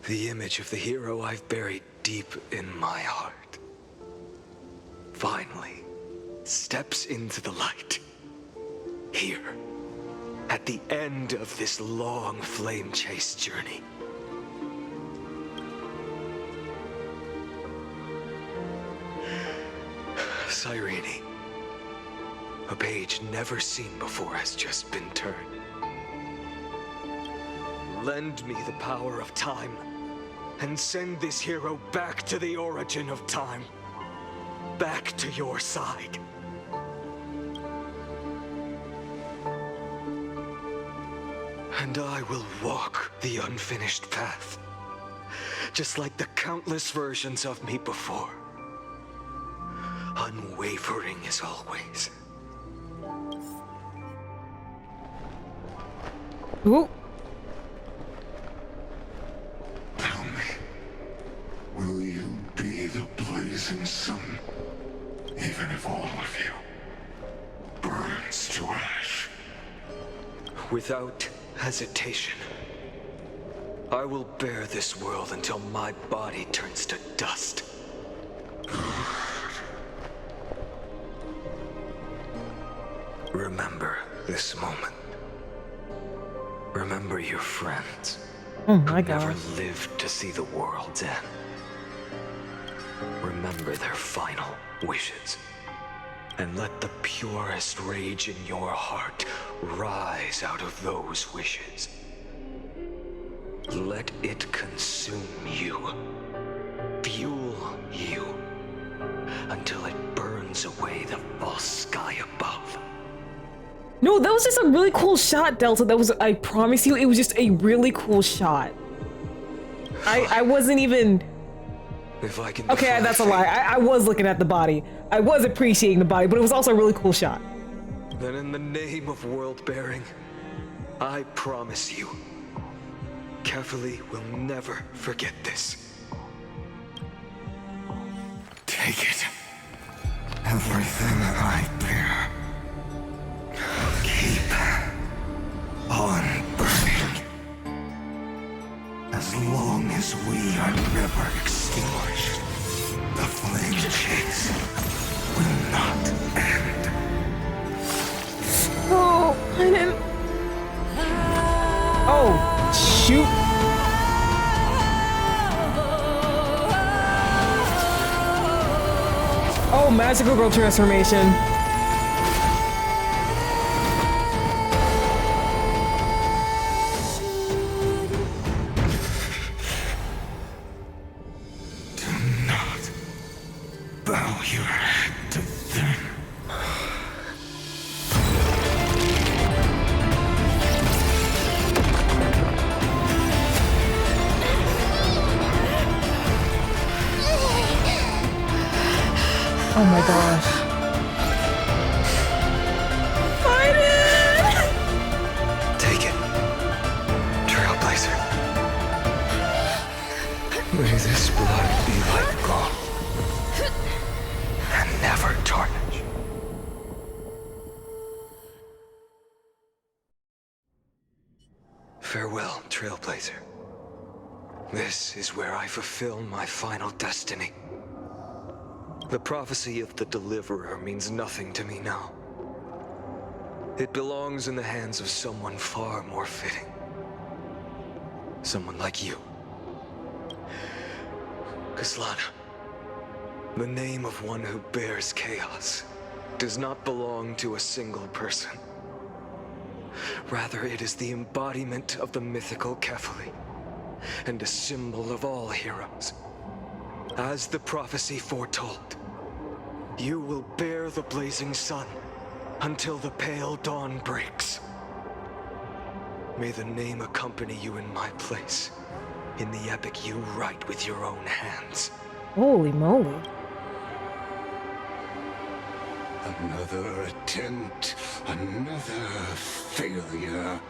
The image of the hero I've buried deep in my heart finally steps into the light. Here, at the end of this long flame chase journey. Cyrene, a page never seen before has just been turned. Lend me the power of time, and send this hero back to the origin of time. Back to your side. And I will walk the unfinished path, just like the countless versions of me before. Unwavering as always. Ooh. Tell me, will you be the blazing sun, even if all of you burns to ash? Without hesitation, I will bear this world until my body turns to dust. Remember this moment. Remember your friends. Oh my who never gosh. lived to see the world's end. Remember their final wishes. And let the purest rage in your heart rise out of those wishes. Let it consume you. Fuel you. Until it burns away the false sky above. No, that was just a really cool shot, Delta. That was, I promise you, it was just a really cool shot. I wasn't even... If I can Okay, that's a lie. I was looking at the body. I was appreciating the body, but it was also a really cool shot. Then in the name of world-bearing, I promise you, Carefully will never forget this. Take it. Everything I bear. Keep on burning. As long as we are never extinguished, the flame chase will not end. Oh, I didn't. Oh, shoot. Oh, magical girl transformation. Do not bow your head to them. Oh my gosh. Phainon! Take it, Trailblazer. May this blood be like gold and never tarnish. Farewell, Trailblazer. This is where I fulfill my final destiny. The prophecy of the Deliverer means nothing to me now. It belongs in the hands of someone far more fitting. Someone like you. Kaslana, the name of one who bears chaos does not belong to a single person. Rather, it is the embodiment of the mythical Kefali, and a symbol of all heroes. As the prophecy foretold, you will bear the blazing sun until the pale dawn breaks. May the name accompany you in my place, in the epic you write with your own hands. Holy moly. Another attempt, another failure.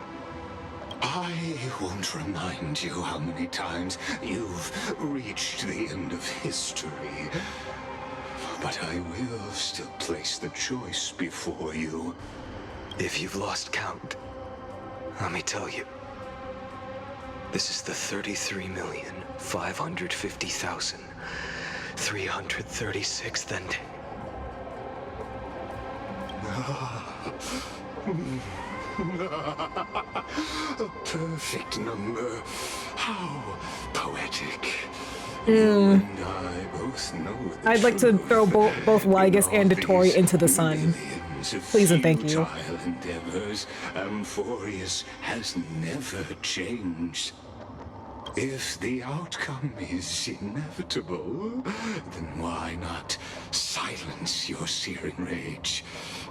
I won't remind you how many times you've reached the end of history. But I will still place the choice before you. If you've lost count, let me tell you. This is the 33,550,336th ending. A perfect number. How poetic. Mm. You and I both know the I'd like to truth. throw both Lygus In and all Dottore these into the sun. millions of Please and thank you. futile endeavors, Amphorius has never changed. If the outcome is inevitable, then why not silence your searing rage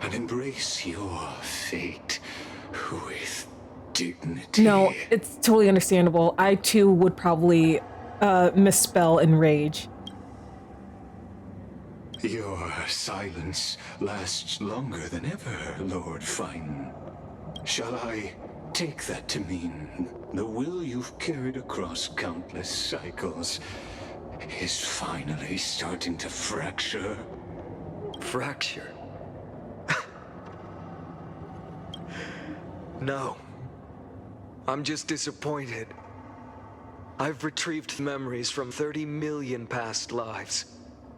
and embrace your fate with dignity? No, it's totally understandable. I too would probably misspell enrage. Your silence lasts longer than ever, Lord Phainon. Shall I take that to mean the will you've carried across countless cycles is finally starting to fracture? Fracture? No. I'm just disappointed. I've retrieved memories from 30 million past lives,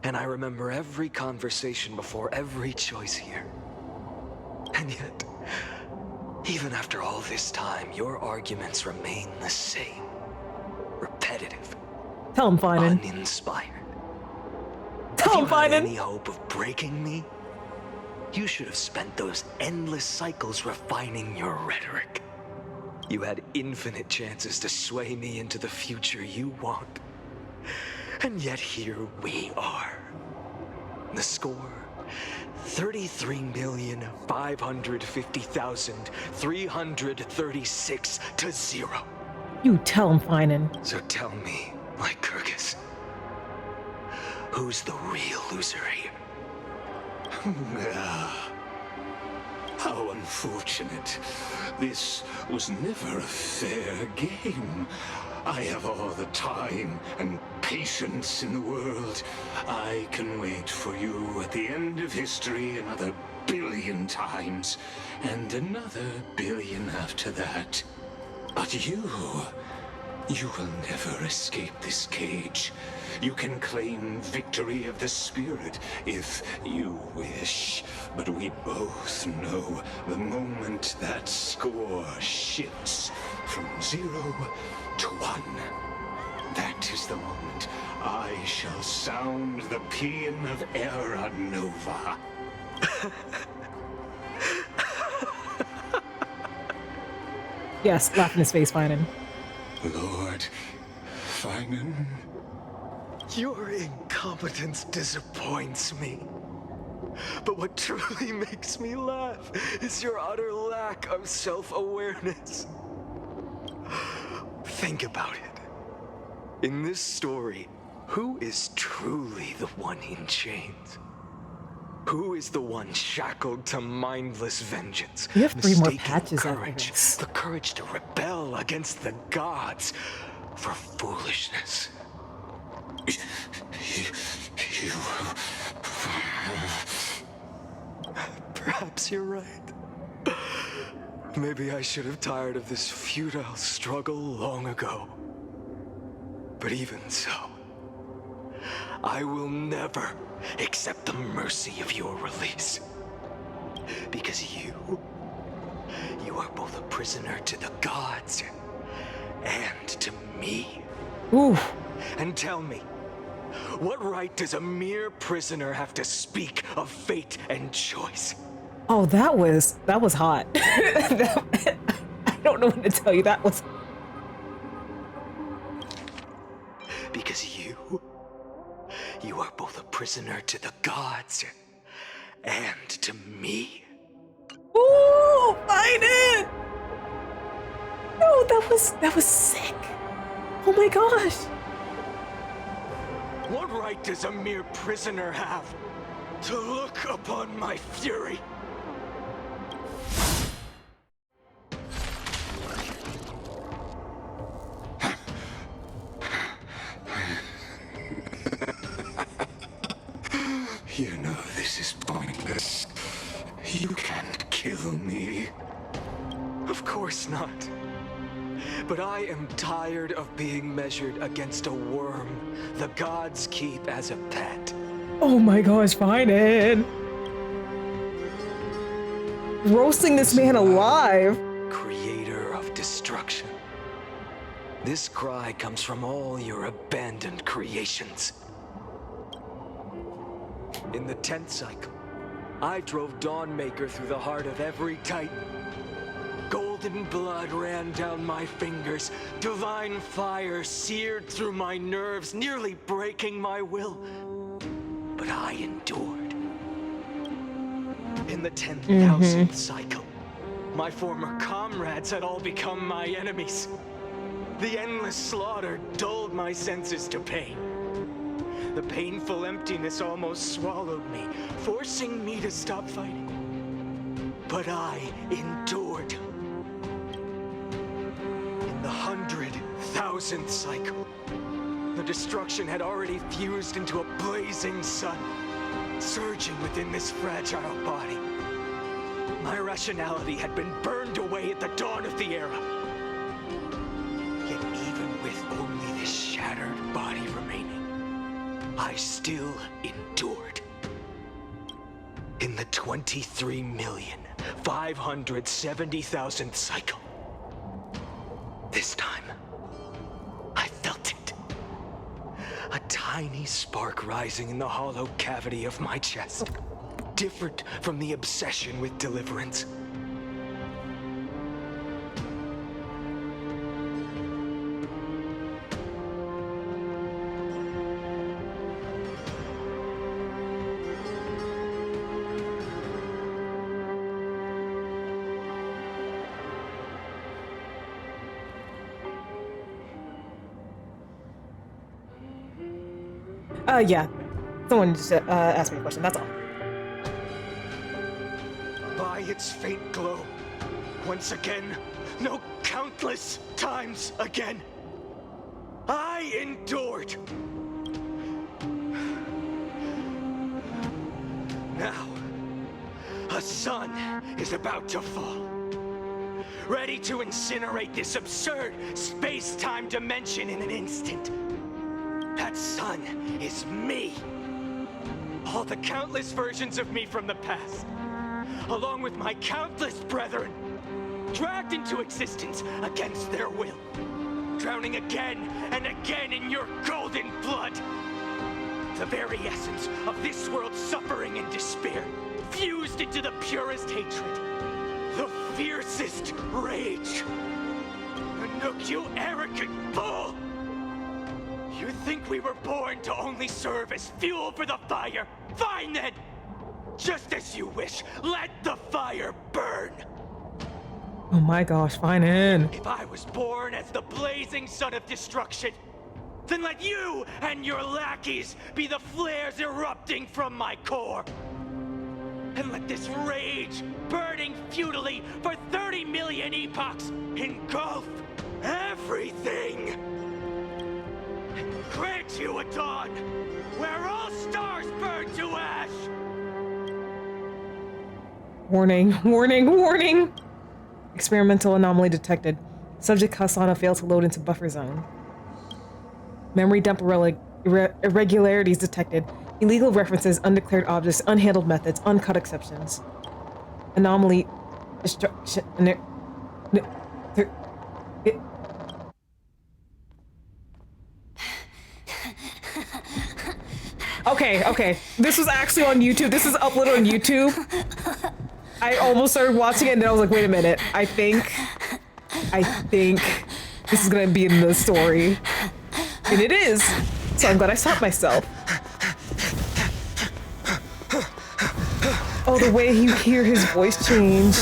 and I remember every conversation before every choice here. And yet, even after all this time, your arguments remain the same. Repetitive. Tell him, Phainon. Uninspired. Tell him, If you had Phainon. any hope of breaking me, you should have spent those endless cycles refining your rhetoric. You had infinite chances to sway me into the future you want. And yet here we are. The score, 33,550,336 to 0. You tell him, Phainon. So tell me, Lycurgus, who's the real loser here? How unfortunate. This was never a fair game. I have all the time and patience in the world. I can wait for you at the end of history another billion times, and another billion after that. But you will never escape this cage. You can claim victory of the spirit if you wish. But we both know the moment that score shifts from 0 to 1. That is the moment I shall sound the paean of Era Nova. Yes, laugh in his face, Phainon. Lord Phainon? Your incompetence disappoints me. But what truly makes me laugh is your utter lack of self-awareness. Think about it. In this story, who is truly the one in chains? Who is the one shackled to mindless vengeance? You have 3 more mistaking patches after courage, this. the courage to rebel against the gods for foolishness. You... Perhaps you're right. Maybe I should have tired of this futile struggle long ago. But even so, I will never accept the mercy of your release. Because you are both a prisoner to the gods and to me. Ooh. And tell me, what right does a mere prisoner have to speak of fate and choice? Oh, that was hot. I don't know what to tell you. That was... Because you are both a prisoner to the gods and to me. Ooh, Phainon! No, that was sick. Oh my gosh. What right does a mere prisoner have to look upon my fury? You know this is pointless. You can't kill me. Of course not. But I am tired of being measured against a worm the gods keep as a pet. Oh my gosh, Phainon. Roasting this man alive. Creator of destruction. This cry comes from all your abandoned creations. In the 10th cycle, I drove Dawnmaker through the heart of every Titan. Golden blood ran down my fingers. Divine fire seared through my nerves, nearly breaking my will. But I endured. In the 10,000th cycle, my former comrades had all become my enemies. The endless slaughter dulled my senses to pain. The painful emptiness almost swallowed me, forcing me to stop fighting. But I endured. In the 100,000th cycle, the destruction had already fused into a blazing sun, surging within this fragile body. My rationality had been burned away at the dawn of the era. Yet even with only this shattered body remaining, I still endured. In the 23,570,000th cycle, this time, I felt it. A tiny spark rising in the hollow cavity of my chest, different from the obsession with deliverance. Yeah. Someone just asked me a question, that's all. By its faint glow, once again, no, countless times again, I endured. sun is about to fall. Ready to incinerate this absurd space-time dimension in an instant. That sun is me. All the countless versions of me from the past, along with my countless brethren, dragged into existence against their will, drowning again and again in your golden blood. The very essence of this world's suffering and despair, fused into the purest hatred, the fiercest rage. Nook, you arrogant bull! You think we were born to only serve as fuel for the fire? Fine then! Just as you wish, let the fire burn! Oh my gosh, Phainon. If I was born as the blazing sun of destruction, then let you and your lackeys be the flares erupting from my core. And let this rage, burning futilely for 30 million epochs, engulf everything. And grant you a dawn where all stars burn to ash. Warning, warning, warning! Experimental anomaly detected. Subject Hasana failed to load into buffer zone. Memory dump irregularities detected. Illegal references, undeclared objects, unhandled methods, uncut exceptions. Anomaly destruction. Okay. This was actually on YouTube. This is uploaded on YouTube. I almost started watching it and then I was like, wait a minute. I think this is gonna be in the story. And it is. So I'm glad I stopped myself. Oh, the way you hear his voice change.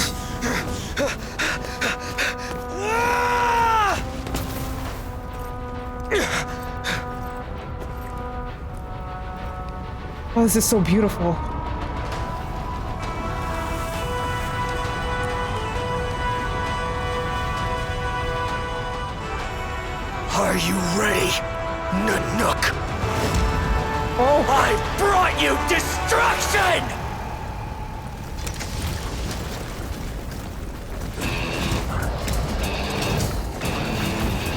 Oh, this is so beautiful. Are you ready, Nanook? Oh! I brought you destruction!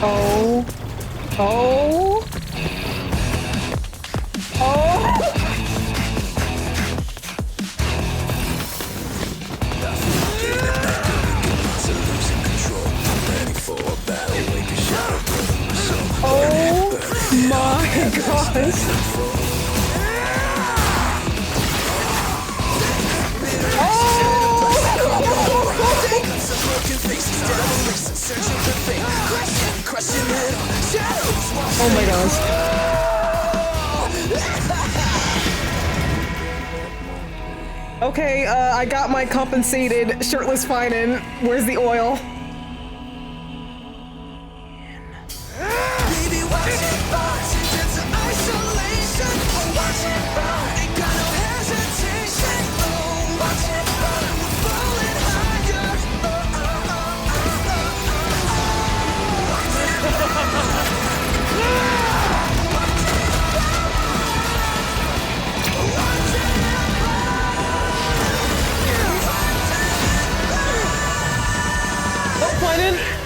Oh. Oh. Oh. Oh my gosh. Oh my gosh. Okay, I got my compensated shirtless Phainon. Where's the oil?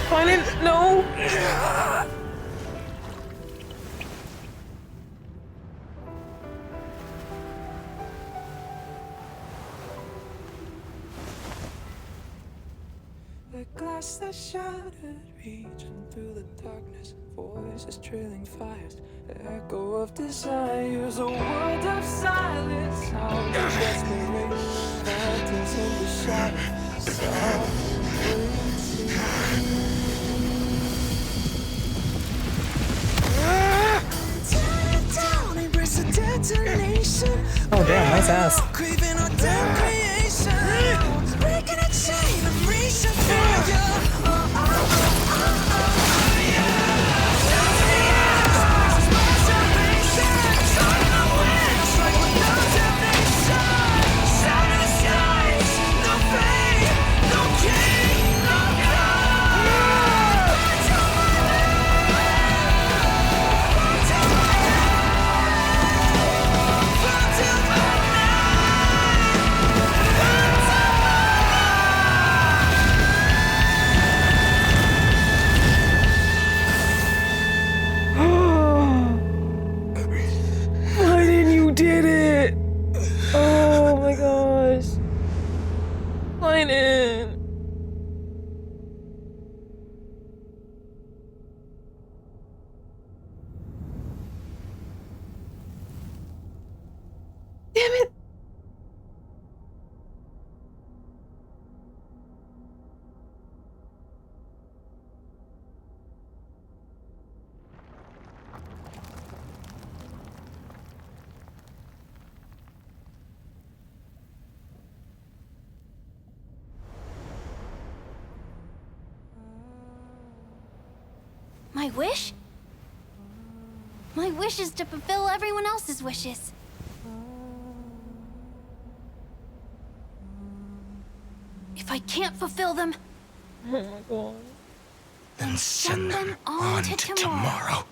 Phainon, no! The glass that shattered, reaching through the darkness, voices trailing fires, the echo of desires, a world of silence, sound of desperation, phantoms in the shadow, softly Oh damn, nice ass. Damn it! My wish? My wish is to fulfill everyone else's wishes. If I can't fulfill them, Oh my god. then send them on to tomorrow.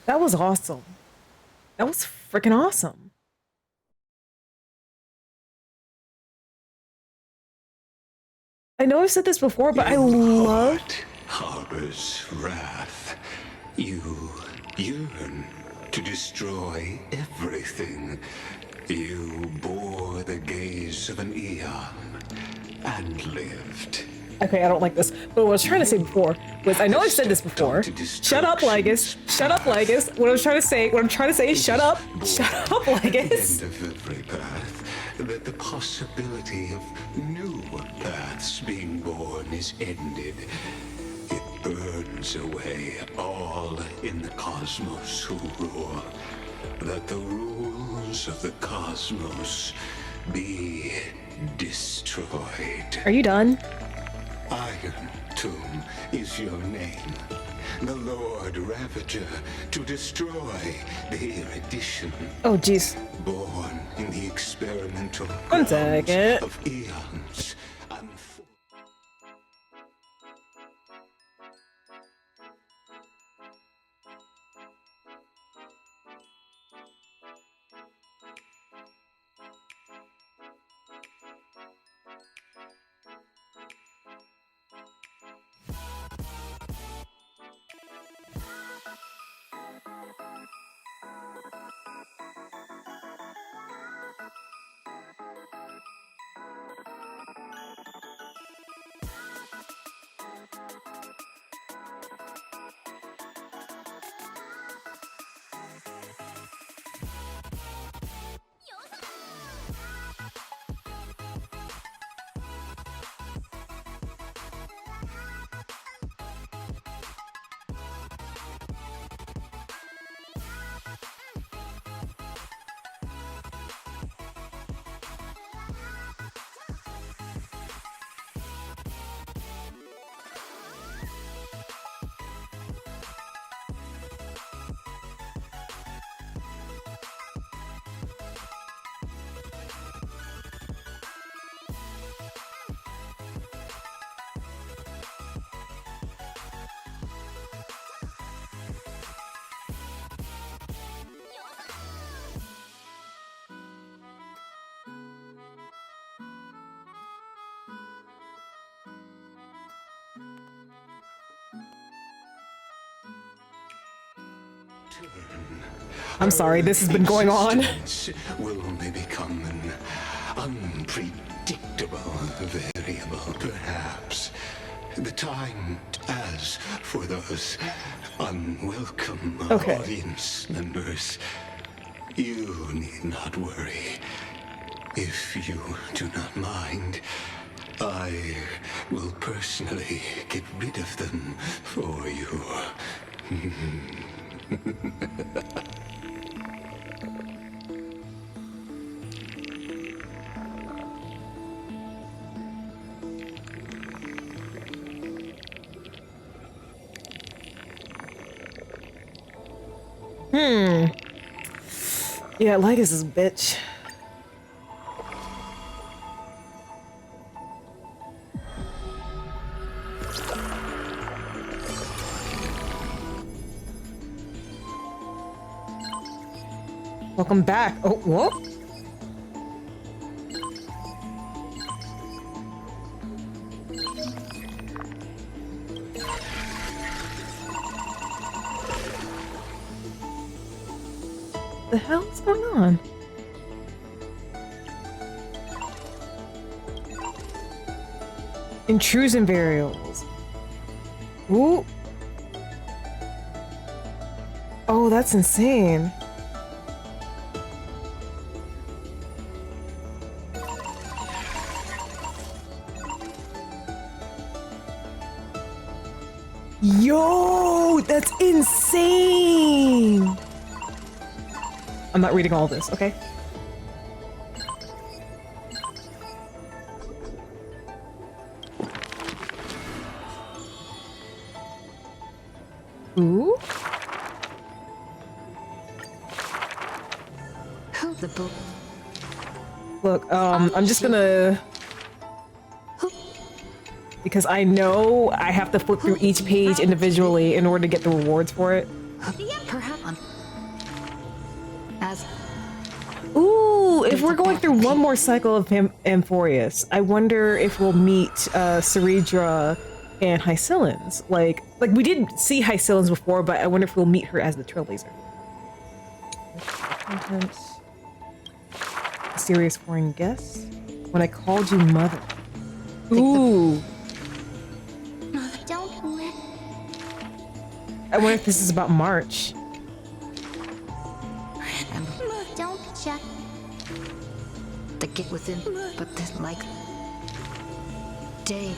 That was awesome. That was freaking awesome. I know I've said this before, but I love harbors wrath. You yearn to destroy everything. You bore the gaze of an eon and lived. Okay, I don't like this. But what I was trying to say before was, I know I've said this before. Shut up, Lygus. Shut up, Lygus. What I'm trying to say is shut up. Shut up, Lygus. At the end of every path, that the possibility of new paths being born is ended. It burns away all in the cosmos who rule. That the rules of the cosmos be destroyed. Are you done? Iron Tomb is your name. The Lord Ravager to destroy the erudition. Oh, jeez. Born in the experimental One second. of eons. I'm sorry, this has been going on. Will only become an unpredictable variable, perhaps. The time as for those unwelcome audience members. You need not worry. If you do not mind, I will personally get rid of them for you. Yeah, Lygus is a bitch. Welcome back. Oh, whoa. The hell's going on? Intrusion variables. Ooh. Oh, that's insane. That's insane! I'm not reading all this, okay? Ooh. The book. Look, I'm just gonna... Because I know I have to flip through each page individually in order to get the rewards for it. Perhaps. As. Ooh, if we're going through one more cycle of Amphoreus, I wonder if we'll meet Ceridra and Hycillans. Like we did see Hycillans before, but I wonder if we'll meet her as the Trailblazer. Contents. Mysterious foreign guest. When I called you mother. Ooh. Don't let. I wonder if this is about March. Don't check. The gate within, but this like. They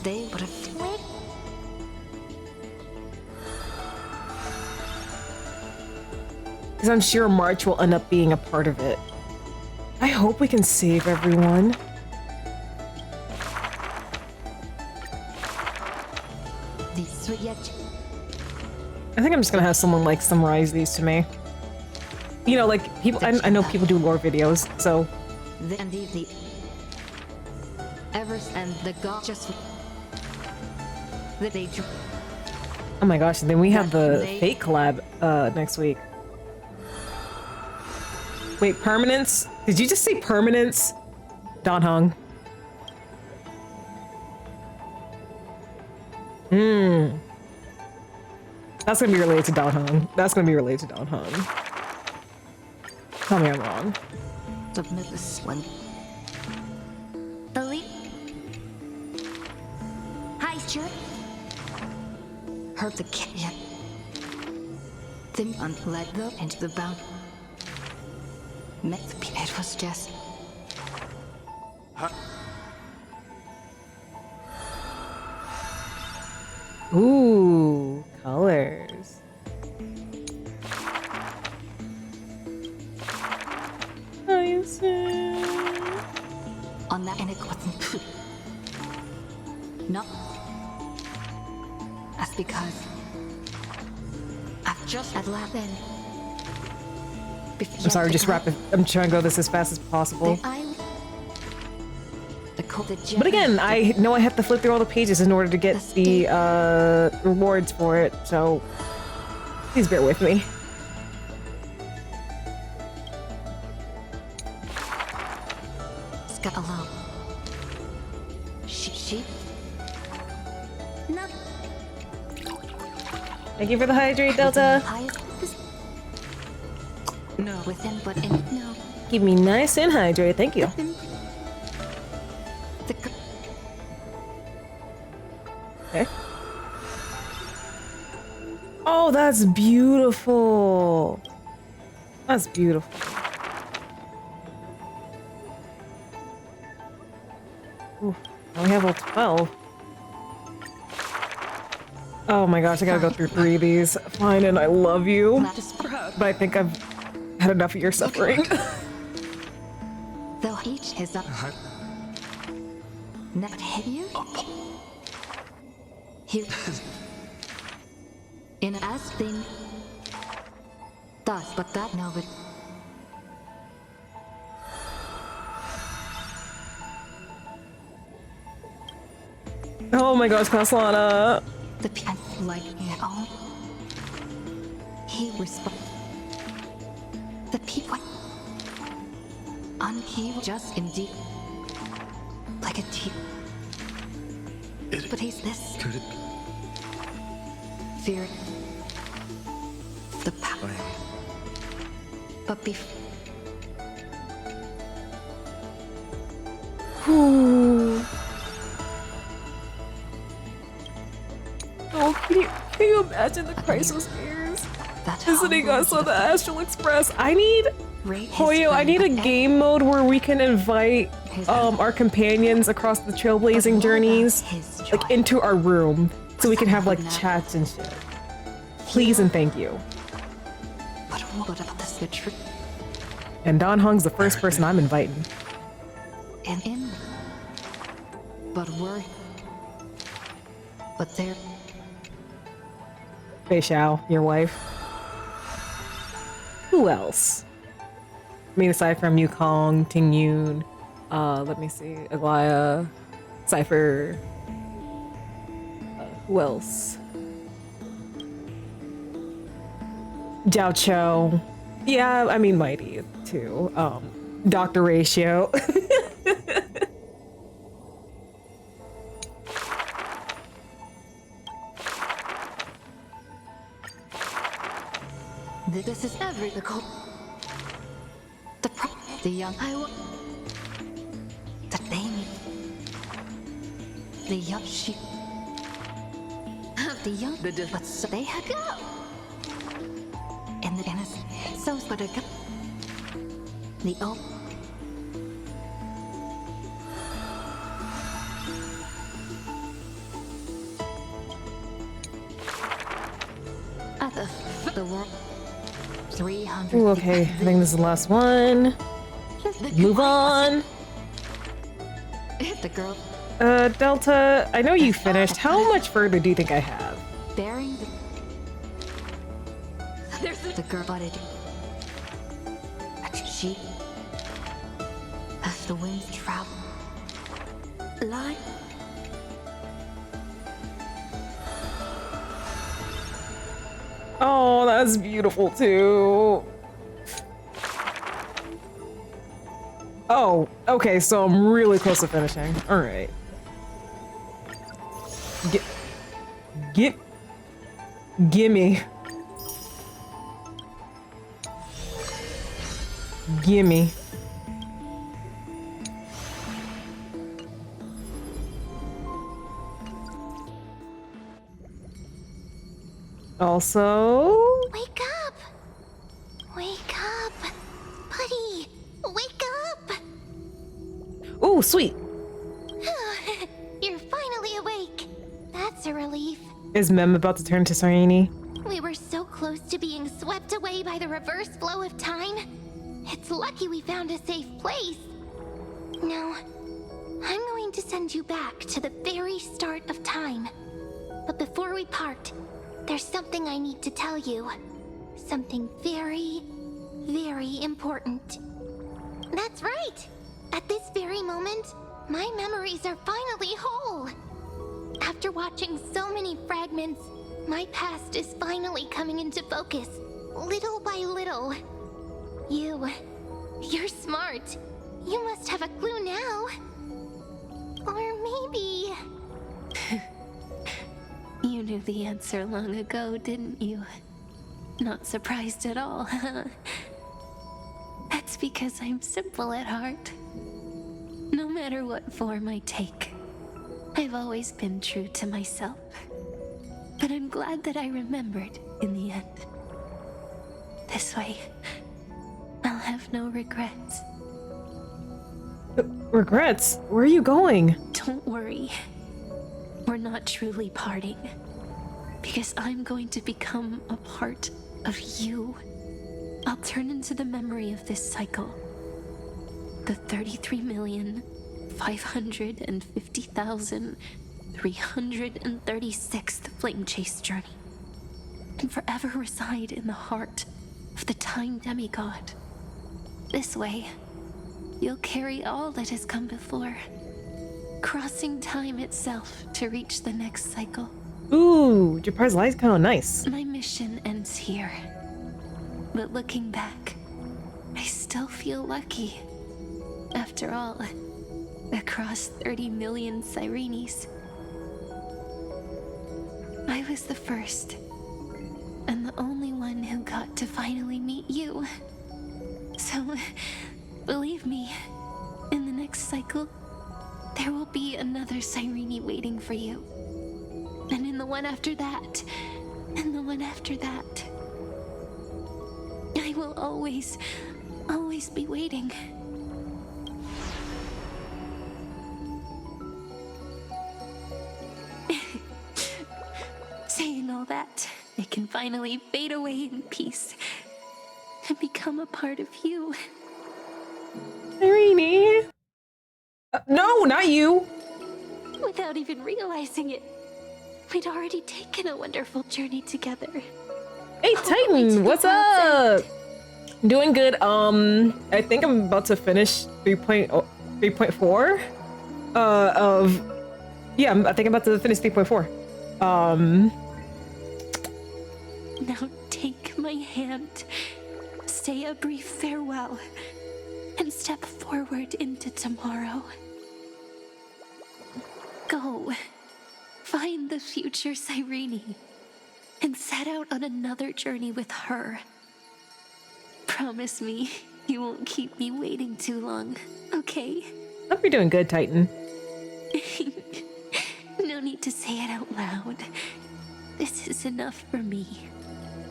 would have. Wait. Because I'm sure March will end up being a part of it. I hope we can save everyone. I think I'm just gonna have someone like summarize these to me. You know, like people. I know people do lore videos, so. Then the Evers and the god just that they. Oh my gosh! And then we have the Fate collab next week. Wait, permanence? Did you just say permanence? Don Hung. That's gonna be related to Don Hung. That's gonna be related to Don Hung. Tell me I'm wrong. Submit this one. Believe. Hi, sure. Heard the kid yet. Then unled them into the bound. Met the people. It was just. Ooh, colors. I see. On that, and it wasn't true. No. That's because I've just at last then. I'm sorry, just wrap it. I'm trying to go this as fast as possible. But again, I know I have to flip through all the pages in order to get the rewards for it, so please bear with me. Scott alone. She. No. Thank you for the hydrate, Delta. No, within, but in no. Keep me nice and hydrated. Thank you. Okay. Oh, that's beautiful. That's beautiful. Ooh, now we have all 12. Oh my gosh, I gotta go through 3 of these. Fine, and I love you. But I think I've had enough of your suffering. Though each is up. Not hit you? Here. In as thing. Thus, but that no, but. Oh my gosh, Kaslana. The pian like all. He respond. The people. He just indeed. Like a tea. But he's this. Could it Fear. The power. But Ooh. Oh, can you imagine the Chrysos ears visiting us on the Astral Express? I need Hoyo, I need a game mode where we can invite our companions across the trailblazing journeys like into our room so we can have like chats and shit. Please and thank you. But what about this trip? And Don Hong's the first person I'm inviting. In. But there. Fei Xiao, your wife. Who else? I mean, aside from Yukong, Ting Yun, let me see, Aglaya, Cypher. Who else? Jiao Cho. Yeah, I mean Mighty too. Dr. Ratio. This is every the young the name the young she the young but so they had go in the innocent so but the oh at the world 300. Ooh, okay, I think this is the last one. Move on. The girl. Delta, I know you finished. How much further do you think I have? Bearing there's the girl butted. She as the winds travel. Line. Oh, that's beautiful too. Oh, okay, so I'm really close to finishing. All right. Gimme. Gimme. Also... Wake up! Wake up! Buddy! Wake up! Ooh, sweet! You're finally awake. That's a relief. Is Mem about to turn to Sarini? We were so close to being swept away by the reverse flow of time. It's lucky we found a safe place. Now, I'm going to send you back to the very start of time. But before we part, there's something I need to tell you. Something very, very important. That's right! At this very moment, my memories are finally whole. After watching so many fragments, my past is finally coming into focus, little by little. You're smart. You must have a clue now. Or maybe... You knew the answer long ago, didn't you? Not surprised at all, huh? That's because I'm simple at heart. No matter what form I take, I've always been true to myself. But I'm glad that I remembered in the end. This way, I'll have no regrets. Regrets? Where are you going? Don't worry. We're not truly parting. Because I'm going to become a part of you. I'll turn into the memory of this cycle. The 33,550,336th Flame Chase journey. And forever reside in the heart of the Time Demigod. This way, you'll carry all that has come before, crossing time itself to reach the next cycle. Ooh, Japar's light's kind of nice. My mission ends here. But looking back, I still feel lucky. After all, across 30 million Sirenes, I was the first, and the only one who got to finally meet you. So, believe me, in the next cycle, there will be another Sirene waiting for you. And in the one after that, and the one after that. I will always be waiting. can finally fade away in peace and become a part of you. Irene. No, not you. Without even realizing it, we'd already taken a wonderful journey together. Hey, Titan, what's up? Doing good. I think I'm about to finish 3.4. I think I'm about to finish 3.4. Now take my hand, say a brief farewell, and step forward into tomorrow. Go, find the future Cyrene, and set out on another journey with her. Promise me you won't keep me waiting too long, okay? Hope you're doing good, Titan. No need to say it out loud. This is enough for me.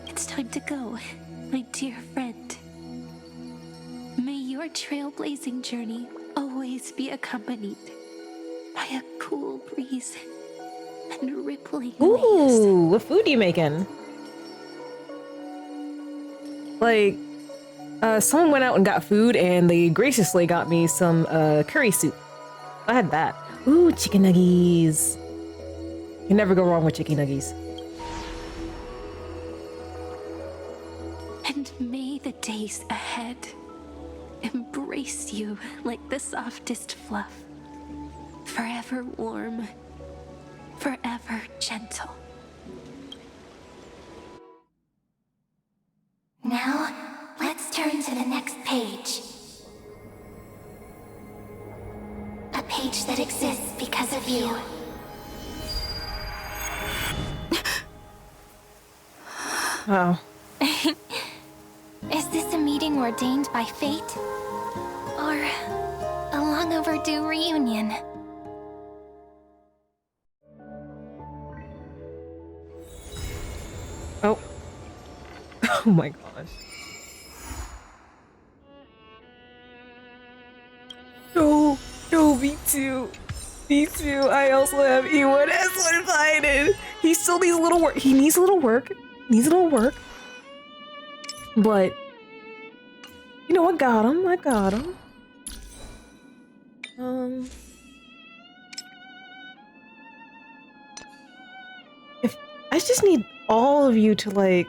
It's time to go, my dear friend. May your trailblazing journey always be accompanied by a cool breeze and rippling waves. Ooh, what food are you making? Like, someone went out and got food, and they graciously got me some curry soup. I had that. Ooh, chicken nuggies. You can never go wrong with chicken nuggies. And may the days ahead embrace you like the softest fluff. Forever warm, forever gentle. Now, let's turn to the next page. A page that exists because of you. Oh. Is this a meeting ordained by fate? Or a long overdue reunion? Oh. Oh my gosh. No, me too. Me too. I also have E1 S1 Phainon. He still needs a little work. He needs a little work. But, you know, I got him. If I just need all of you to, like,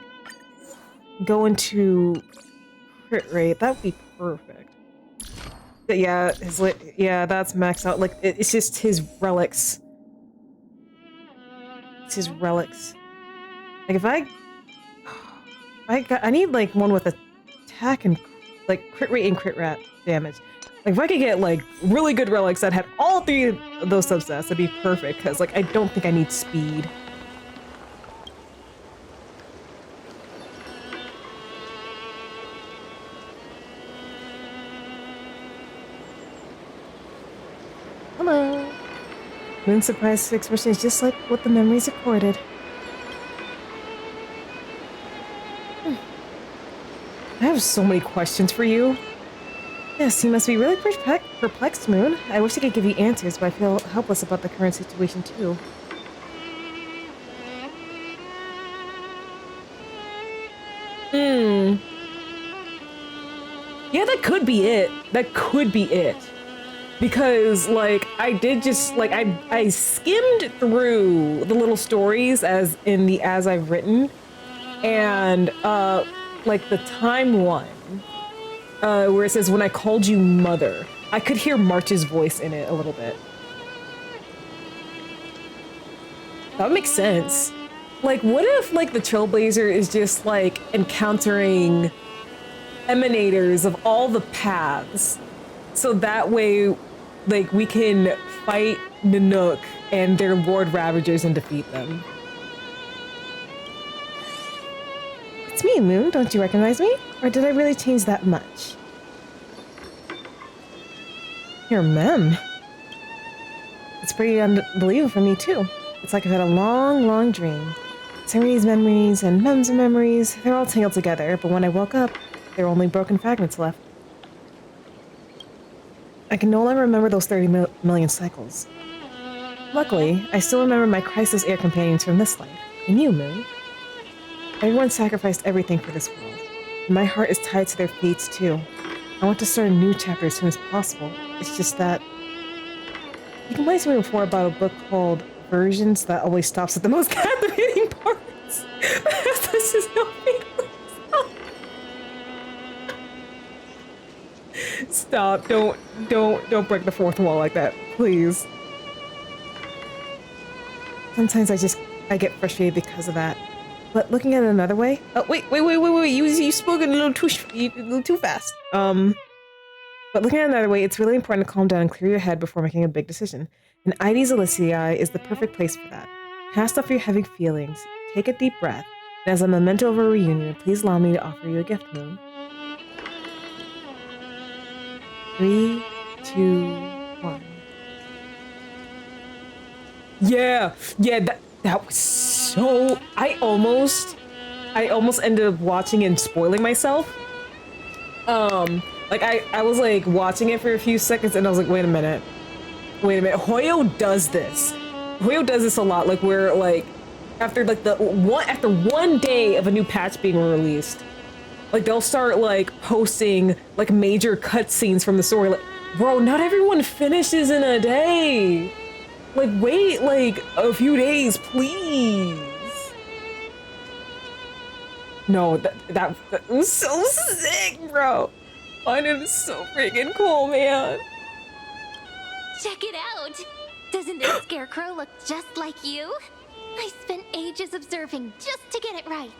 go into crit rate, that would be perfect. But yeah, that's maxed out. Like, it's just his relics. It's his relics. Like, I need, like, one with attack and, like, crit rate and crit rat damage. Like, if I could get, like, really good relics that had all three of those substats, that'd be perfect, because, like, I don't think I need speed. Hello. Moon surprise expression is just like what the memories recorded. I have so many questions for you. Yes, you must be really perplexed, Moon. I wish I could give you answers, but I feel helpless about the current situation, too. Yeah, that could be it. Because, like, I did just, like, I skimmed through the little stories as I've written, and, like, the time one, where it says, when I called you mother, I could hear March's voice in it a little bit. That would make sense. Like, what if, like, the Trailblazer is just, like, encountering emanators of all the paths, so that way, like, we can fight Nanook and their Lord Ravagers and defeat them. It's me, Moon. Don't you recognize me? Or did I really change that much? You're Mem. It's pretty unbelievable for me, too. It's like I've had a long, long dream. Cyrene's memories and Mem's memories, they're all tangled together, but when I woke up, there were only broken fragments left. I can no longer remember those 30 million cycles. Luckily, I still remember my Crisis Air companions from this life, and you, Moon. Everyone sacrificed everything for this world. And my heart is tied to their fates too. I want to start a new chapter as soon as possible. It's just that you complained to me before about a book called Versions that always stops at the most captivating parts. This is no Stop. Don't break the fourth wall like that, please. Sometimes I get frustrated because of that. But looking at it another way. Oh wait. You spoke a little too fast. But looking at it another way, it's really important to calm down and clear your head before making a big decision. And ID Zelestii is the perfect place for that. Cast off your heavy feelings, take a deep breath, and as a memento of our reunion, please allow me to offer you a gift, Moon. 3, 2, 1. Yeah, that was so. I almost ended up watching and spoiling myself. Like I was like watching it for a few seconds and I was like, wait a minute. Hoyo does this. Hoyo does this a lot. Like where like after one day of a new patch being released, like they'll start like posting like major cutscenes from the story. Like, bro, not everyone finishes in a day. Like wait like a few days, please. No, that was so sick, bro. Phainon is so freaking cool, man. Check it out! Doesn't this scarecrow look just like you? I spent ages observing just to get it right.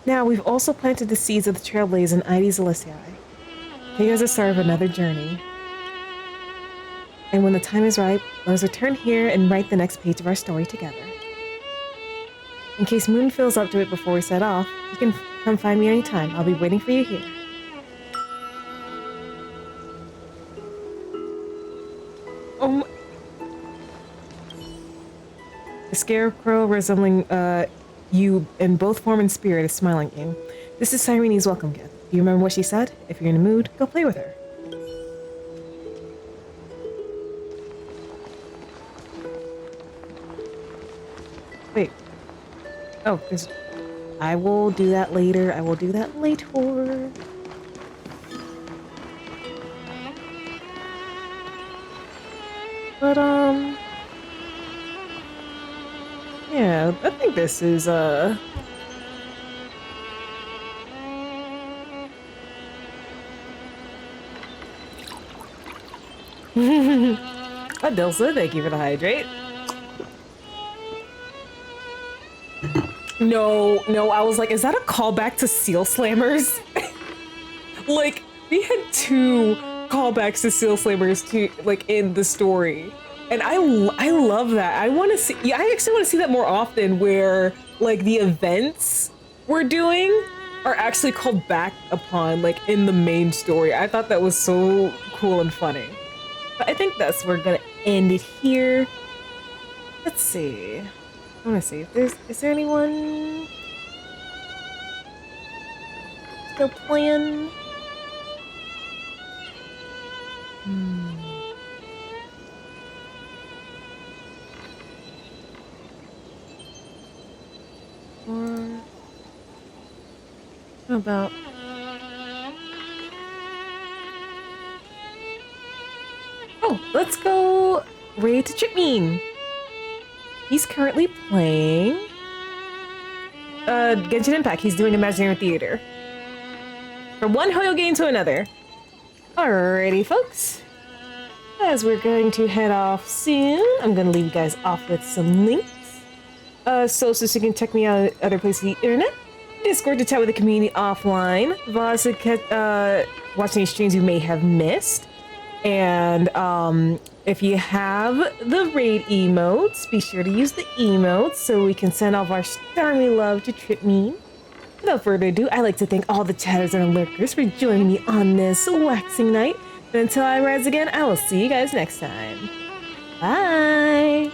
Now, we've also planted the seeds of the Trailblaze in ID Zelestii. Take it as a start of another journey. And when the time is right, let us return here and write the next page of our story together. In case Moon feels up to it before we set off, you can come find me anytime. I'll be waiting for you here. The scarecrow resembling you in both form and spirit is smiling at you. This is Cyrene's welcome gift. Do you remember what she said? If you're in a mood, go play with her. Wait. Oh, there's... I will do that later. I will do that later. But, yeah, I think this is, Adilsa, thank you for the hydrate. No, I was like, is that a callback to Seal Slammers? Like, we had 2 callbacks to Seal Slammers like in the story. And I love that. I actually want to see that more often where like the events we're doing are actually called back upon like in the main story. I thought that was so cool and funny. But I think we're gonna end it here. Let's see. I want to see if is there anyone still playing? Or how about let's go raid to Chipmean. He's currently playing Genshin Impact. He's doing Imaginary Theater. From one Hoyo game to another. Alrighty, folks. As we're going to head off soon, I'm going to leave you guys off with some links. So you can check me out at other places on the internet. Discord to chat with the community offline. VODs to watch any streams you may have missed. And if you have the raid emotes, be sure to use the emotes so we can send all of our stormy love to Chipmean. Without further ado, I'd like to thank all the chatters and lurkers for joining me on this waxing night. And until I rise again, I will see you guys next time. Bye!